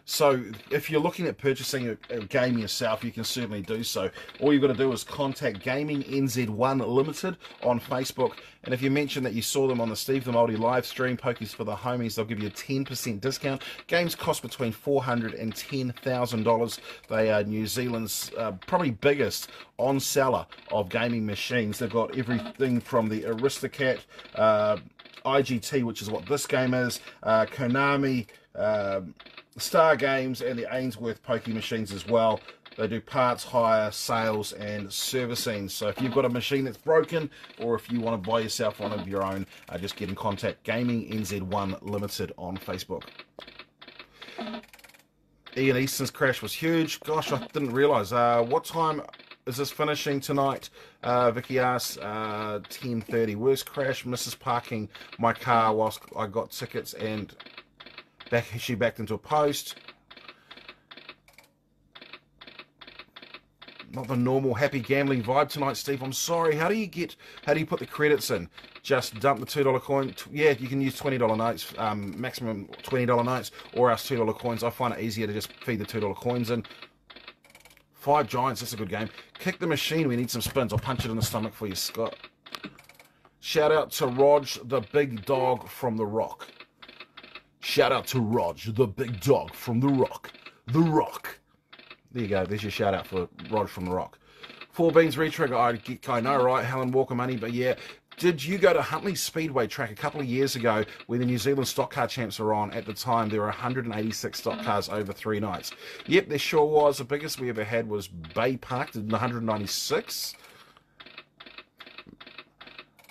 So if you're looking at purchasing a game yourself, you can certainly do so. All you've got to do is contact Gaming NZ1 Limited on Facebook. And if you mention that you saw them on the Steve the Multi live stream, Pokies for the Homies, they'll give you a 10% discount. Games cost between $400 and $10,000. They are New Zealand's probably biggest on-seller of gaming machines. They've got everything from the Aristocrat, IGT, which is what this game is, Konami, Star Games, and the Ainsworth Poke machines as well. They do parts hire, sales, and servicing. So if you've got a machine that's broken, or if you want to buy yourself one of your own, just get in contact. Gaming NZ1 Limited on Facebook. Ian Easton's crash was huge. Gosh, I didn't realise. What time is this finishing tonight? Vicky asks, 10:30. Worst crash, misses parking my car whilst I got tickets and she backed into a post. Not the normal happy gambling vibe tonight, Steve. I'm sorry. How do you put the credits in? Just dump the $2 coin. Yeah, you can use $20 notes, maximum $20 notes, or else $2 coins. I find it easier to just feed the $2 coins in. 5 Giants, that's a good game. Kick the machine, we need some spins. I'll punch it in the stomach for you, Scott. Shout out to Rog, the big dog from The Rock. Shout out to Rog, the big dog from The Rock. The Rock. There you go, there's your shout out for Rog from The Rock. 4 Beans retrigger, I know, right? Helen Walker money, but yeah. Did you go to Huntley Speedway track a couple of years ago where the New Zealand stock car champs were on? At the time, there were 186 stock cars over 3 nights. Yep, there sure was. The biggest we ever had was Bay Park, did 196.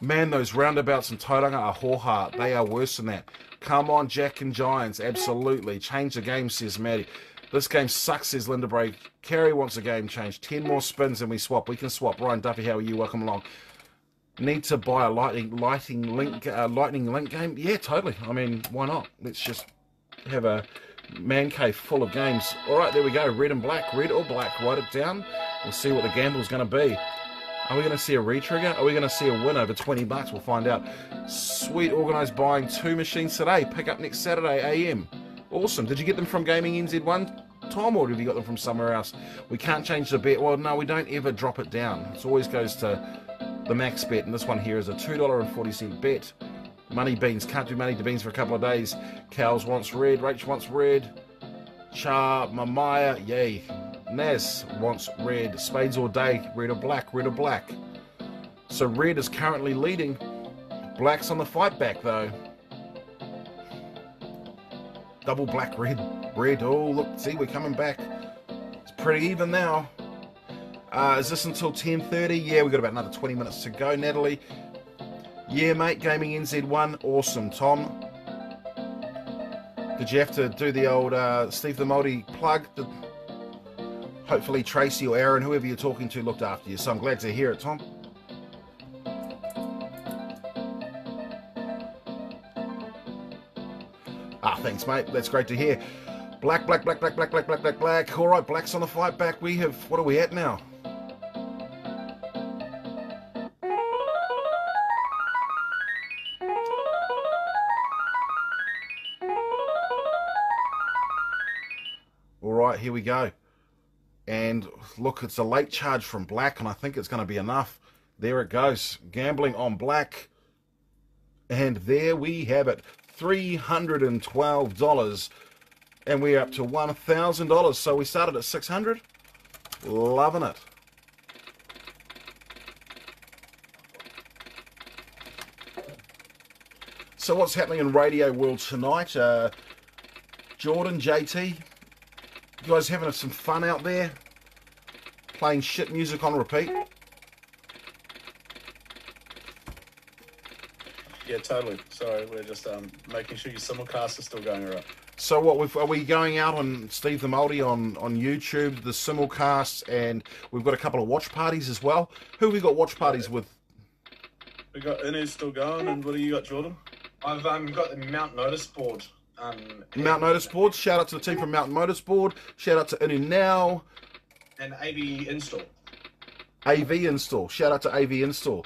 Man, those roundabouts in Tauranga are hoha. They are worse than that. Come on, Jack and Giants, absolutely. Change the game, says Maddie. This game sucks, says Linda Bray. Kerry wants a game change. 10 more spins and we swap. We can swap. Ryan Duffy, how are you? Welcome along. Need to buy a lightning link game? Yeah, totally. I mean, why not? Let's just have a man cave full of games. All right, there we go. Red and black. Red or black. Write it down. We'll see what the gamble's going to be. Are we going to see a retrigger? Are we going to see a win over 20 bucks? We'll find out. Sweet, organised buying 2 machines today. Pick up next Saturday AM. Awesome. Did you get them from Gaming NZ1, Tom, or have you got them from somewhere else? We can't change the bet. Well, no, we don't ever drop it down. It always goes to the max bet, and this one here is a $2.40 bet. Money beans, can't do money to beans for a couple of days. Cows wants red, Rach wants red. Char, Mamaya, yay. Naz wants red. Spades all day, red or black, red or black. So red is currently leading. Black's on the fight back though. Double black, red, red. Oh, look, see, we're coming back. It's pretty even now. Is this until 10:30? Yeah, we've got about another 20 minutes to go, Natalie. Yeah, mate, Gaming NZ1. Awesome, Tom. Did you have to do the old Steve the Multi plug? Hopefully Tracy or Aaron, whoever you're talking to, looked after you. So I'm glad to hear it, Tom. Thanks, mate. That's great to hear. Black, black, black, black, black, black, black, black, black. All right, black's on the fight back. We have, what are we at now? All right, here we go. And look, it's a late charge from black, and I think it's going to be enough. There it goes. Gambling on black. And there we have it. $312. And we're up to $1,000. So we started at $600. Loving it. So what's happening in Radio World tonight? Jordan, JT, you guys having some fun out there? Playing shit music on repeat? Yeah, totally. Sorry, we're just making sure your simulcast is still going all right. So what? Are we going out on Steve the Multi on YouTube, the simulcasts, and we've got a couple of watch parties as well. Who have we got watch parties with? We got Inu still going, and what do you got, Jordan? I've got the Mount Notice board. Mount Notice board. Shout out to the team from Mount Notice board. Shout out to Inu now. And AV install. AV install. Shout out to AV install.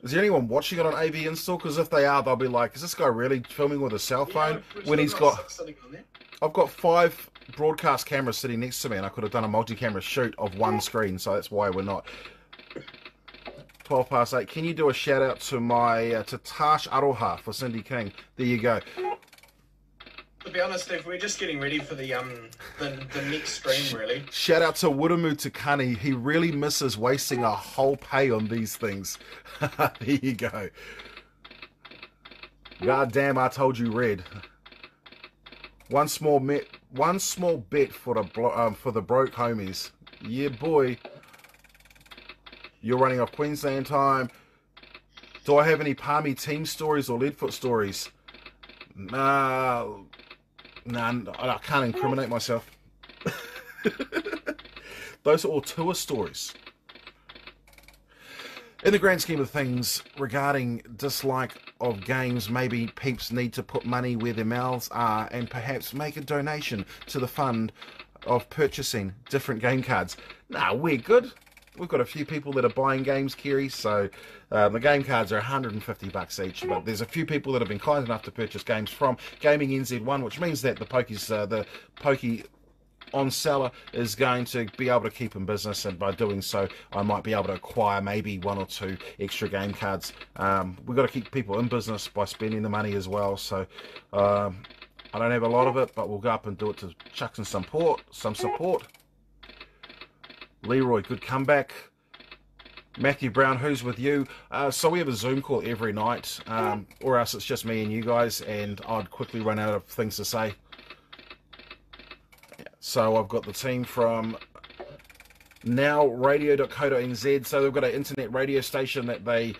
Is there anyone watching it on AV install? Because if they are, they'll be like, is this guy really filming with a cell phone? When he's got... I've got 5 broadcast cameras sitting next to me, and I could have done a multi-camera shoot of one screen, so that's why we're not. 8:12. Can you do a shout out to my to Tash Aroha for Cindy King? There you go. To be honest, Steve, we're just getting ready for the next stream, really. Shout out to Wuramu Tukani. He really misses wasting a whole pay on these things. There you go. God damn, I told you, red. One small bet for the broke homies. Yeah, boy. You're running off Queensland time. Do I have any Palmy team stories or Leadfoot stories? Nah, I can't incriminate myself. Those are all tour stories. In the grand scheme of things, regarding dislike of games, maybe peeps need to put money where their mouths are and perhaps make a donation to the fund of purchasing different game cards. Nah, we're good. We've got a few people that are buying games, Kerry, so the game cards are $150 each, but there's a few people that have been kind enough to purchase games from Gaming NZ1, which means that the Pokey on seller is going to be able to keep in business, and by doing so I might be able to acquire maybe 1 or 2 extra game cards. We've got to keep people in business by spending the money as well, so I don't have a lot of it, but we'll go up and do it to chuck in some support. Leroy, good comeback. Matthew Brown, who's with you? So we have a Zoom call every night, or else it's just me and you guys, and I'd quickly run out of things to say. So I've got the team from nowradio.co.nz. So they've got an internet radio station that they,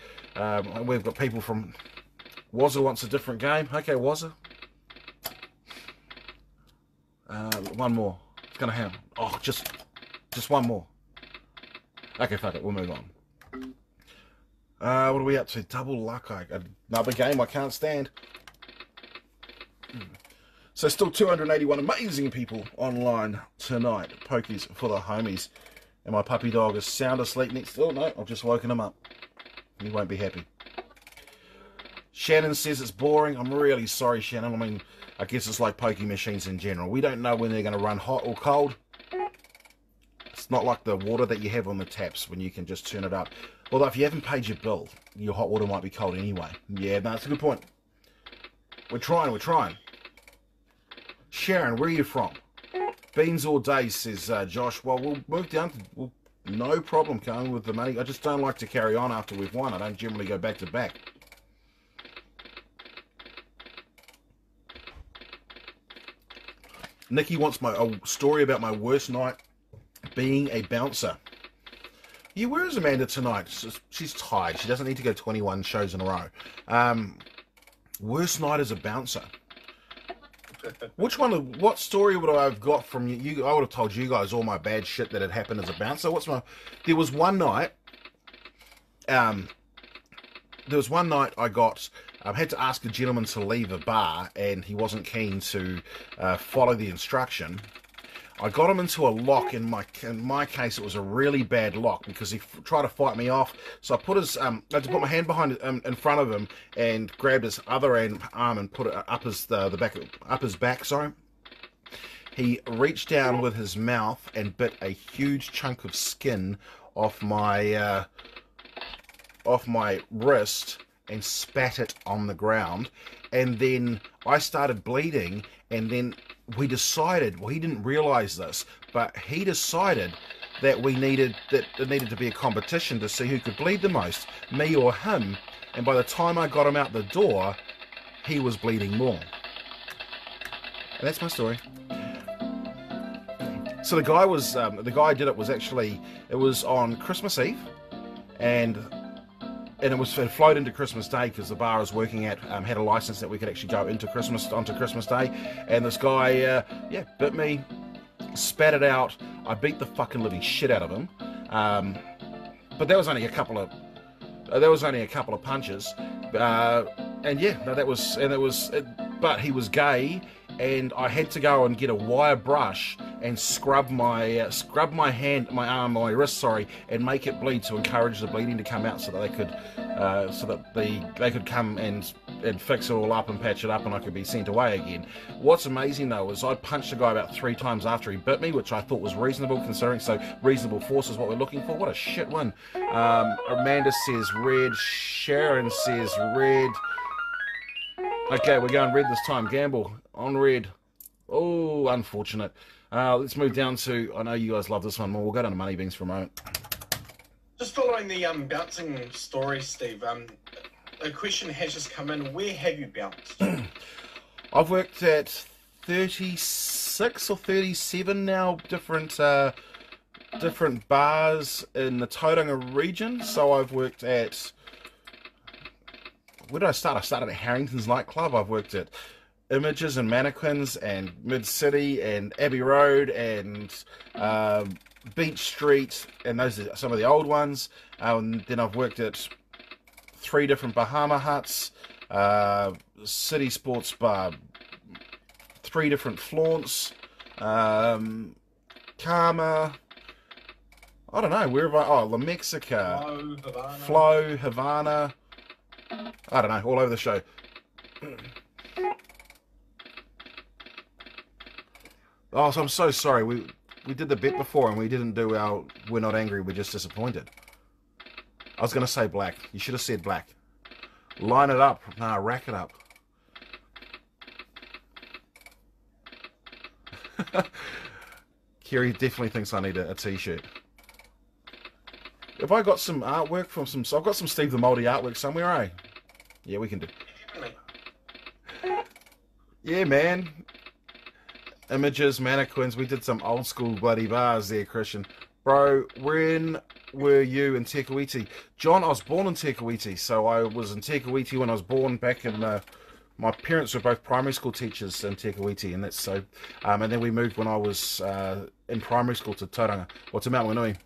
we've got people from Wazza wants a different game. Okay, Wazza. One more. It's going to happen. Oh, just one more. Okay, fuck it. We'll move on. What are we up to? Double luck. Another game I can't stand. So still 281 amazing people online tonight. Pokies for the homies. And my puppy dog is sound asleep next door. No, I've just woken him up. He won't be happy. Shannon says it's boring. I'm really sorry, Shannon. I mean, I guess it's like pokie machines in general. We don't know when they're going to run hot or cold. It's not like the water that you have on the taps when you can just turn it up. Although if you haven't paid your bill, your hot water might be cold anyway. Yeah, no, that's a good point. We're trying. Sharon, where are you from? Beans all day, says Josh. Well, we'll move down to... no problem going with the money. I just don't like to carry on after we've won. I don't generally go back to back. Nikki wants a story about my worst night being a bouncer. Yeah, where is Amanda tonight? She's tired. She doesn't need to go 21 shows in a row. Worst night as a bouncer. What story would I have got from you? I would have told you guys all my bad shit that had happened as a bouncer. There was one night I got... I had to ask a gentleman to leave a bar, and he wasn't keen to follow the instruction. I got him into a lock. In my case, it was a really bad lock because he tried to fight me off. So I had to put my hand behind in front of him and grabbed his other arm and put it up his back. Sorry. He reached down with his mouth and bit a huge chunk of skin off my wrist and spat it on the ground. And then I started bleeding, and then we decided, well, he didn't realize this, but he decided that it needed to be a competition to see who could bleed the most, me or him. And by the time I got him out the door, he was bleeding more. And that's my story. So the guy did it was actually, it was on Christmas Eve, and it flowed into Christmas Day because the bar I was working at had a license that we could actually go onto Christmas Day. And this guy, bit me, spat it out. I beat the fucking living shit out of him. But that was only a couple of punches. But he was gay, and I had to go and get a wire brush and scrub my hand, my arm, my wrist, and make it bleed to encourage the bleeding to come out, so that they could come and fix it all up and patch it up, and I could be sent away again. What's amazing though is I punched the guy about 3 times after he bit me, which I thought was reasonable considering. So reasonable force is what we're looking for. What a shit win. Amanda says red. Sharon says red. Okay, we're going red this time. Gamble on red. Oh, unfortunate. Let's move down to... I know you guys love this one more. We'll go down to Money Beans for a moment. Just following the bouncing story, Steve, a question has just come in. Where have you bounced? I've worked at 36 or 37 now, different bars in the Tauranga region. So I've worked at... Where did I start? I started at Harrington's nightclub. I've worked at Images and Mannequins and Mid-City and Abbey Road and Beach Street, and those are some of the old ones. Then I've worked at 3 different Bahama huts, City Sports Bar, 3 different flaunts, Karma, I don't know, wherever, La Mexica, Flow, Havana, I don't know, all over the show. Oh, so I'm so sorry, we did the bit before and we didn't do our We're Not Angry, We're Just Disappointed. I was going to say black. You should have said black. Line it up. Nah, rack it up. Kerry definitely thinks I need a t-shirt. Have I got some artwork from some... So I've got some Steve the Mouldy artwork somewhere, eh? Yeah, we can do. Yeah, man. Images, mannequins. We did some old school bloody bars there, Christian. Bro, when were you in Te Kuiti? John, I was born in Te Kuiti. So I was in Te Kuiti when I was born back in... my parents were both primary school teachers in Te Kuiti, and that's so... and then we moved when I was in primary school to Tauranga, or to Mount Wanui.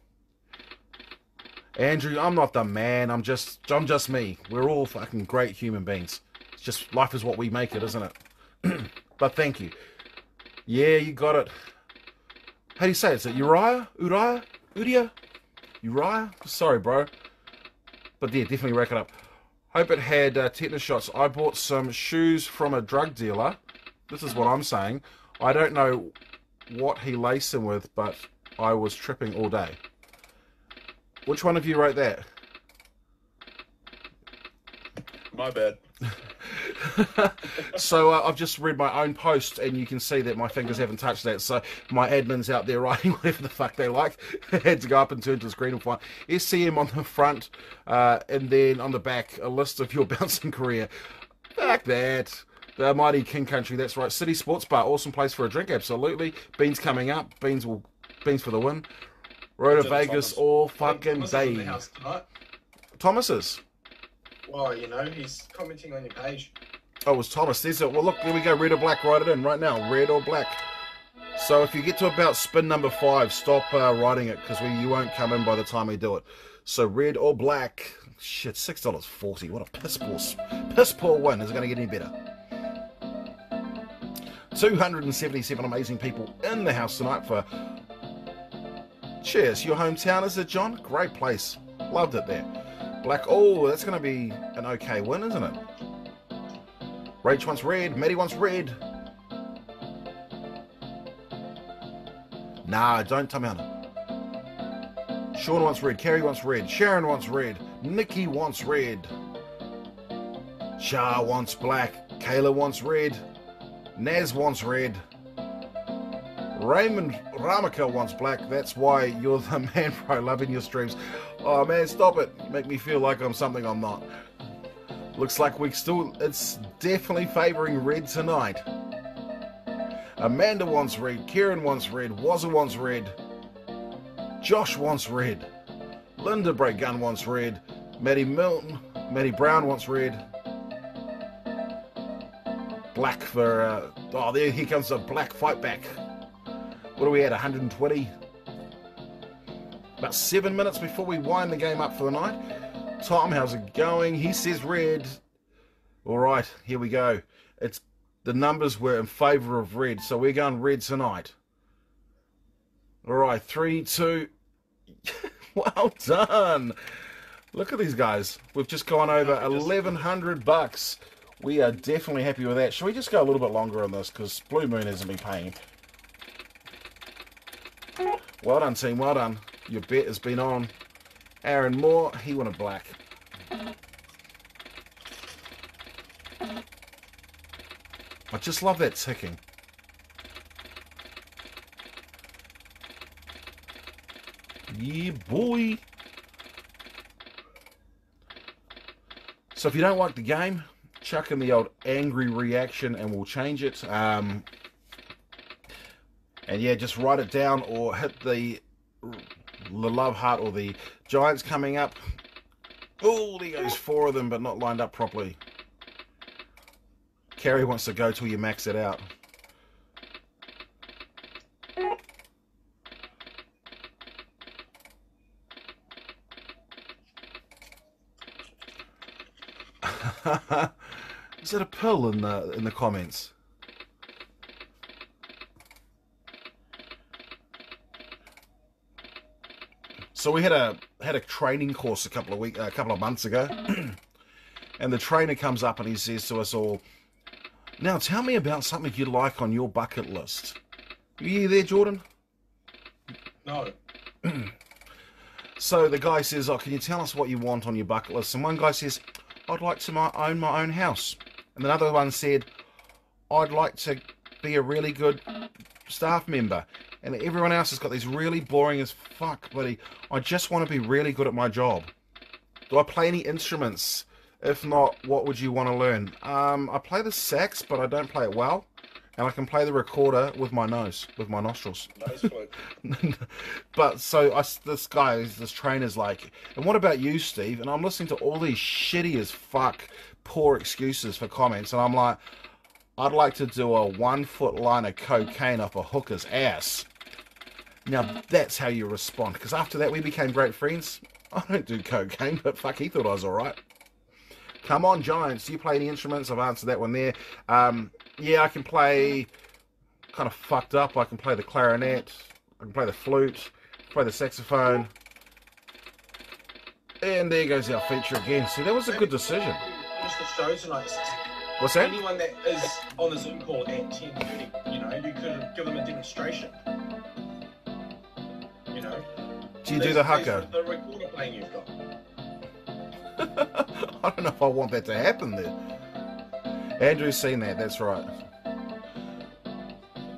Andrew, I'm not the man. I'm just me. We're all fucking great human beings. It's just life is what we make it, isn't it? But thank you. Yeah, you got it. How do you say it? Is it Uriah? Uriah? Uriah? Sorry, bro. But yeah, definitely rack it up. Hope it had tetanus shots. I bought some shoes from a drug dealer. This is what I'm saying. I don't know what he laced them with, but I was tripping all day. Which one of you wrote that? My bad. So I've just read my own post, and you can see that my fingers haven't touched that. So my admin's out there writing whatever the fuck they like. Had to go up and turn to the screen and find SCM on the front, and then on the back a list of your bouncing career. Fuck that. The mighty King Country. That's right. City Sports Bar, awesome place for a drink. Absolutely. Beans coming up. Beans for the win. Road to Vegas all fucking day. Thomas's. Well, you know, he's commenting on your page. Oh, it was Thomas. There's it. Well, look, there we go. Red or black. Write it in right now. Red or black. So if you get to about spin number 5, stop writing it, because you won't come in by the time we do it. So red or black. Shit, $6.40. What a piss poor win. Is it going to get any better? 277 amazing people in the house tonight for... Cheers. Your hometown, is it, John? Great place. Loved it there. Black. Oh, that's going to be an okay win, isn't it? Rach wants red. Maddie wants red. Nah, don't tell me on it. Sean wants red. Carrie wants red. Sharon wants red. Nikki wants red. Shah wants black. Kayla wants red. Naz wants red. Raymond Ramaka wants black. That's why you're the man, bro. Loving your streams. Oh man, stop it. You make me feel like I'm something I'm not. Looks like it's definitely favouring red tonight. Amanda wants red. Kieran wants red. Wazza wants red. Josh wants red. Linda Breakgun wants red. Maddie Brown wants red. Black for... here comes a black fight back. What are we at, 120? About 7 minutes before we wind the game up for the night. Tom, how's it going? He says red. All right, here we go. The numbers were in favour of red, so we're going red tonight. All right, 3, 2. Well done. Look at these guys. We've just gone over $1,100. We are definitely happy with that. Should we just go a little bit longer on this, because Blue Moon hasn't been paying. Well done, team. Well done. Your bet has been on. Aaron Moore, he wanted black. I just love that ticking. Yeah, boy. So if you don't like the game, chuck in the old angry reaction and we'll change it. And yeah, just write it down or hit the love heart or the Giants coming up. Oh, there goes 4 of them, but not lined up properly. Carrie wants to go till you max it out. Is it a pill in the comments? So we had a training course a couple of months ago, and the trainer comes up and he says to us all, "Now tell me about something you'd like on your bucket list." Are you there, Jordan? No. So the guy says, "Oh, can you tell us what you want on your bucket list?" And one guy says, "I'd like to own my own house." And another one said, "I'd like to be a really good staff member." And everyone else has got these really boring as fuck, buddy. I just want to be really good at my job. Do I play any instruments? If not, what would you want to learn? I play the sax, but I don't play it well. And I can play the recorder with my nose, with my nostrils. Nose flute. But so this trainer's like, "And what about you, Steve?" And I'm listening to all these shitty as fuck, poor excuses for comments. And I'm like, "I'd like to do a 1 foot line of cocaine up a hooker's ass." Now that's how you respond. Because after that we became great friends. I don't do cocaine, but fuck, he thought I was alright. Come on, Giants. Do you play any instruments? I've answered that one there. Yeah, I can play kind of fucked up. I can play the clarinet. I can play the flute. Play the saxophone. And there goes our feature again. See, that was a good decision. Just the show tonight. What's that? Anyone that is on the Zoom call at 10:30, you could give them a demonstration. Do you do the haka? The recorder playing you've got. I don't know if I want that to happen there. Andrew's seen that, that's right.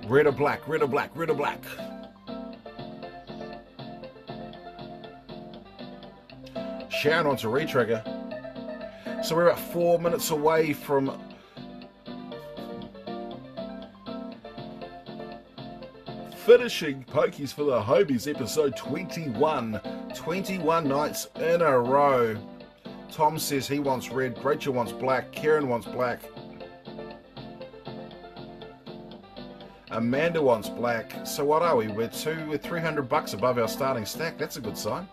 Red or black, red or black, red or black. Sharon wants a retrigger. So we're about 4 minutes away from finishing Pokies for the Homies, episode 21. 21 nights in a row. Tom says he wants red, Rachel wants black, Karen wants black, Amanda wants black. So what are we? We're $300 above our starting stack. That's a good sign.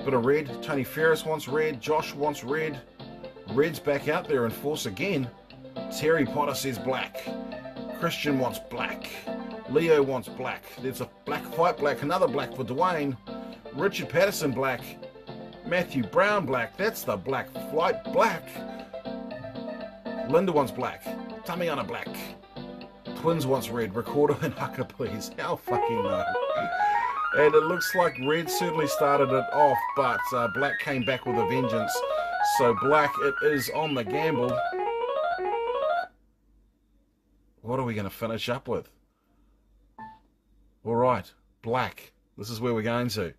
Bit of red. Tony Ferris wants red. Josh wants red. Red's back out there in force again. Terry Potter says black. Christian wants black. Leo wants black. There's a black fight black. Another black for Dwayne. Richard Patterson black. Matthew Brown black. That's the black flight black. Linda wants black. Tamiana black. Twins wants red. Recorder and haka, please. How fucking no. And it looks like red certainly started it off, but black came back with a vengeance. So black it is on the gamble. What are we going to finish up with? All right, black. This is where we're going to.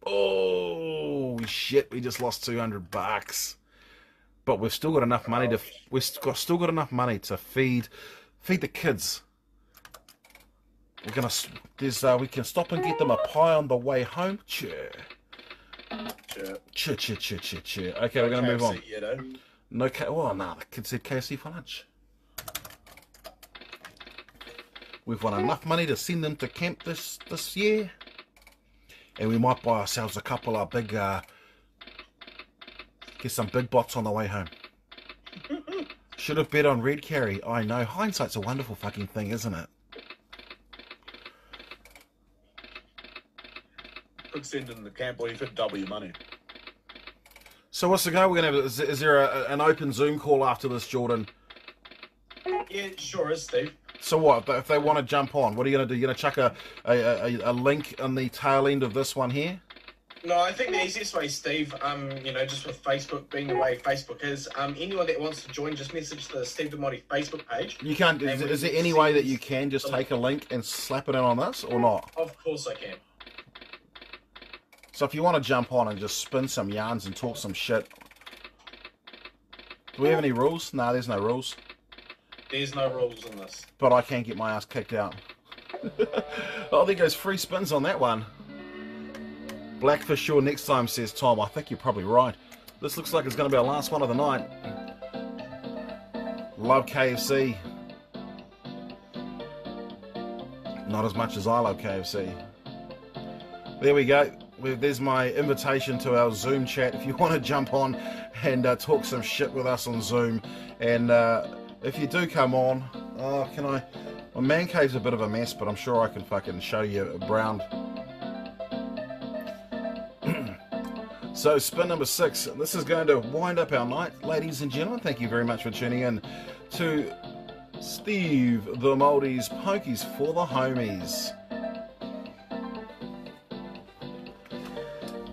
Oh shit! We just lost $200, but we've still got enough money to still got enough money to feed the kids. We're gonna we can stop and get them a pie on the way home. Cheer. Okay, we're gonna move on. No, oh no, the kids said KFC for lunch. We've won enough money to send them to camp this year. And we might buy ourselves a couple of big, get some big bots on the way home. Should have bet on red carry. I know, hindsight's a wonderful fucking thing, isn't it? Could send it in the camp, or you could double your money. So what's the go? We're gonna have. Is there an open Zoom call after this, Jordan? Yeah, sure is, Steve. So what? If they want to jump on, what are you going to do? You're going to chuck a link on the tail end of this one here? No, I think the easiest way, Steve, just with Facebook being the way Facebook is, anyone that wants to join, just message the Steve the Mighty Facebook page. You can't. Is there any way that you can just take a link and slap it in on this, or not? Of course I can. So if you want to jump on and just spin some yarns and talk some shit, do we have any rules? No, there's no rules. There's no rules in this. But I can get my ass kicked out. Oh, there goes free spins on that one. Black for sure next time, says Tom. I think you're probably right. This looks like it's going to be our last one of the night. Love KFC. Not as much as I love KFC. There we go. There's my invitation to our Zoom chat. If you want to jump on and talk some shit with us on Zoom. And if you do come on, my man cave's a bit of a mess, but I'm sure I can fucking show you around. So spin number 6, this is going to wind up our night, ladies and gentlemen. Thank you very much for tuning in to Steve the Mouldy's Pokies for the Homies.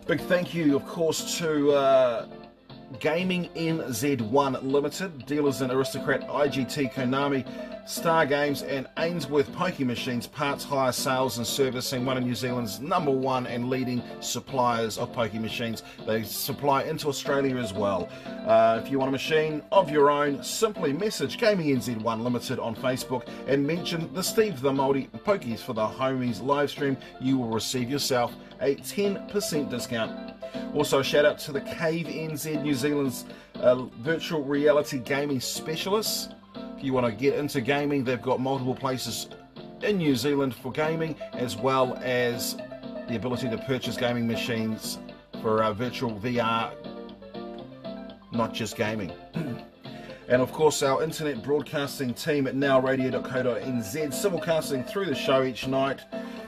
Big thank you, of course, to Gaming NZ1 Limited, dealers in Aristocrat, IGT, Konami, Star Games and Ainsworth Pokie Machines, parts hire, sales and servicing, one of New Zealand's #1 and leading suppliers of Pokie Machines. They supply into Australia as well. If you want a machine of your own, simply message Gaming NZ1 Limited on Facebook and mention the Steve the Mouldy Pokies for the Homies live stream. You will receive yourself a 10% discount. Also, shout out to the Cave NZ, New Zealand's virtual reality gaming specialists. If you want to get into gaming, they've got multiple places in New Zealand for gaming, as well as the ability to purchase gaming machines for virtual VR, not just gaming. And of course, our internet broadcasting team at nowradio.co.nz, simulcasting through the show each night.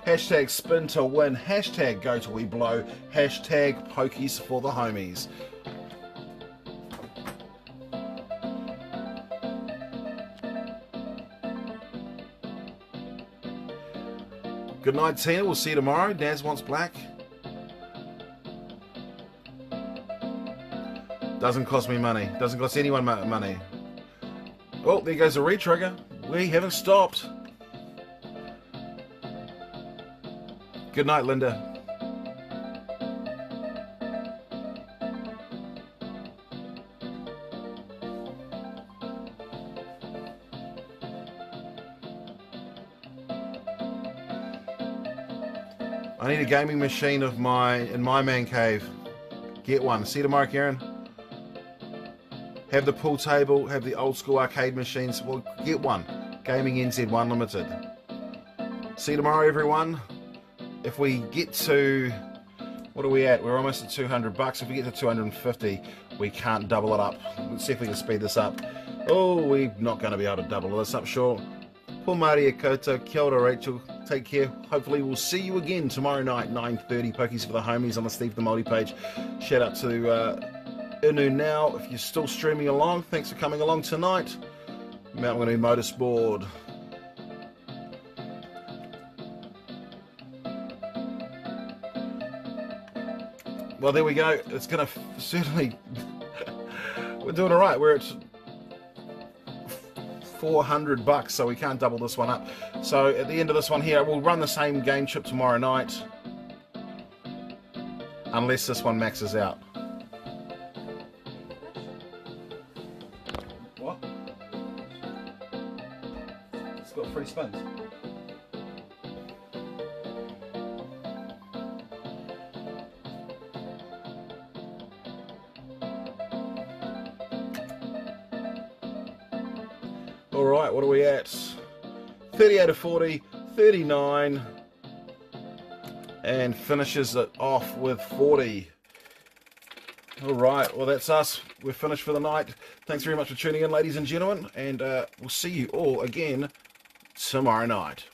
Hashtag spin to win, hashtag go till we blow, hashtag pokies for the homies. Good night, Tina. We'll see you tomorrow. Daz wants black. Doesn't cost me money. Doesn't cost anyone money. Oh, there goes a re-trigger. We haven't stopped. Good night, Linda. I need a gaming machine in my man cave. Get one. See you tomorrow, Karen. Have the pool table, have the old school arcade machines. Well, get one. Gaming NZ1 Limited. See you tomorrow, everyone. If we get to, what are we at? We're almost at 200 bucks. If we get to 250, we can't double it up. Let's see if we can speed this up. Oh, we're not going to be able to double this up, sure. Poor Maria Koto, kia ora, Rachel. Take care. Hopefully we'll see you again tomorrow night, 9:30, Pokies for the Homies on the Steve the Mouldy page. Shout out to Inu now. If you're still streaming along, thanks for coming along tonight. Mount Winu Motorsport. Well, there we go. It's going to certainly... We're doing all right. We're at 400 bucks, so we can't double this one up. So at the end of this one here, we'll run the same game chip tomorrow night, unless this one maxes out. What? It's got 3 spins. Alright, what are we at? 30 out of 40, 39, and finishes it off with 40. Alright, well that's us. We're finished for the night. Thanks very much for tuning in, ladies and gentlemen, and we'll see you all again tomorrow night.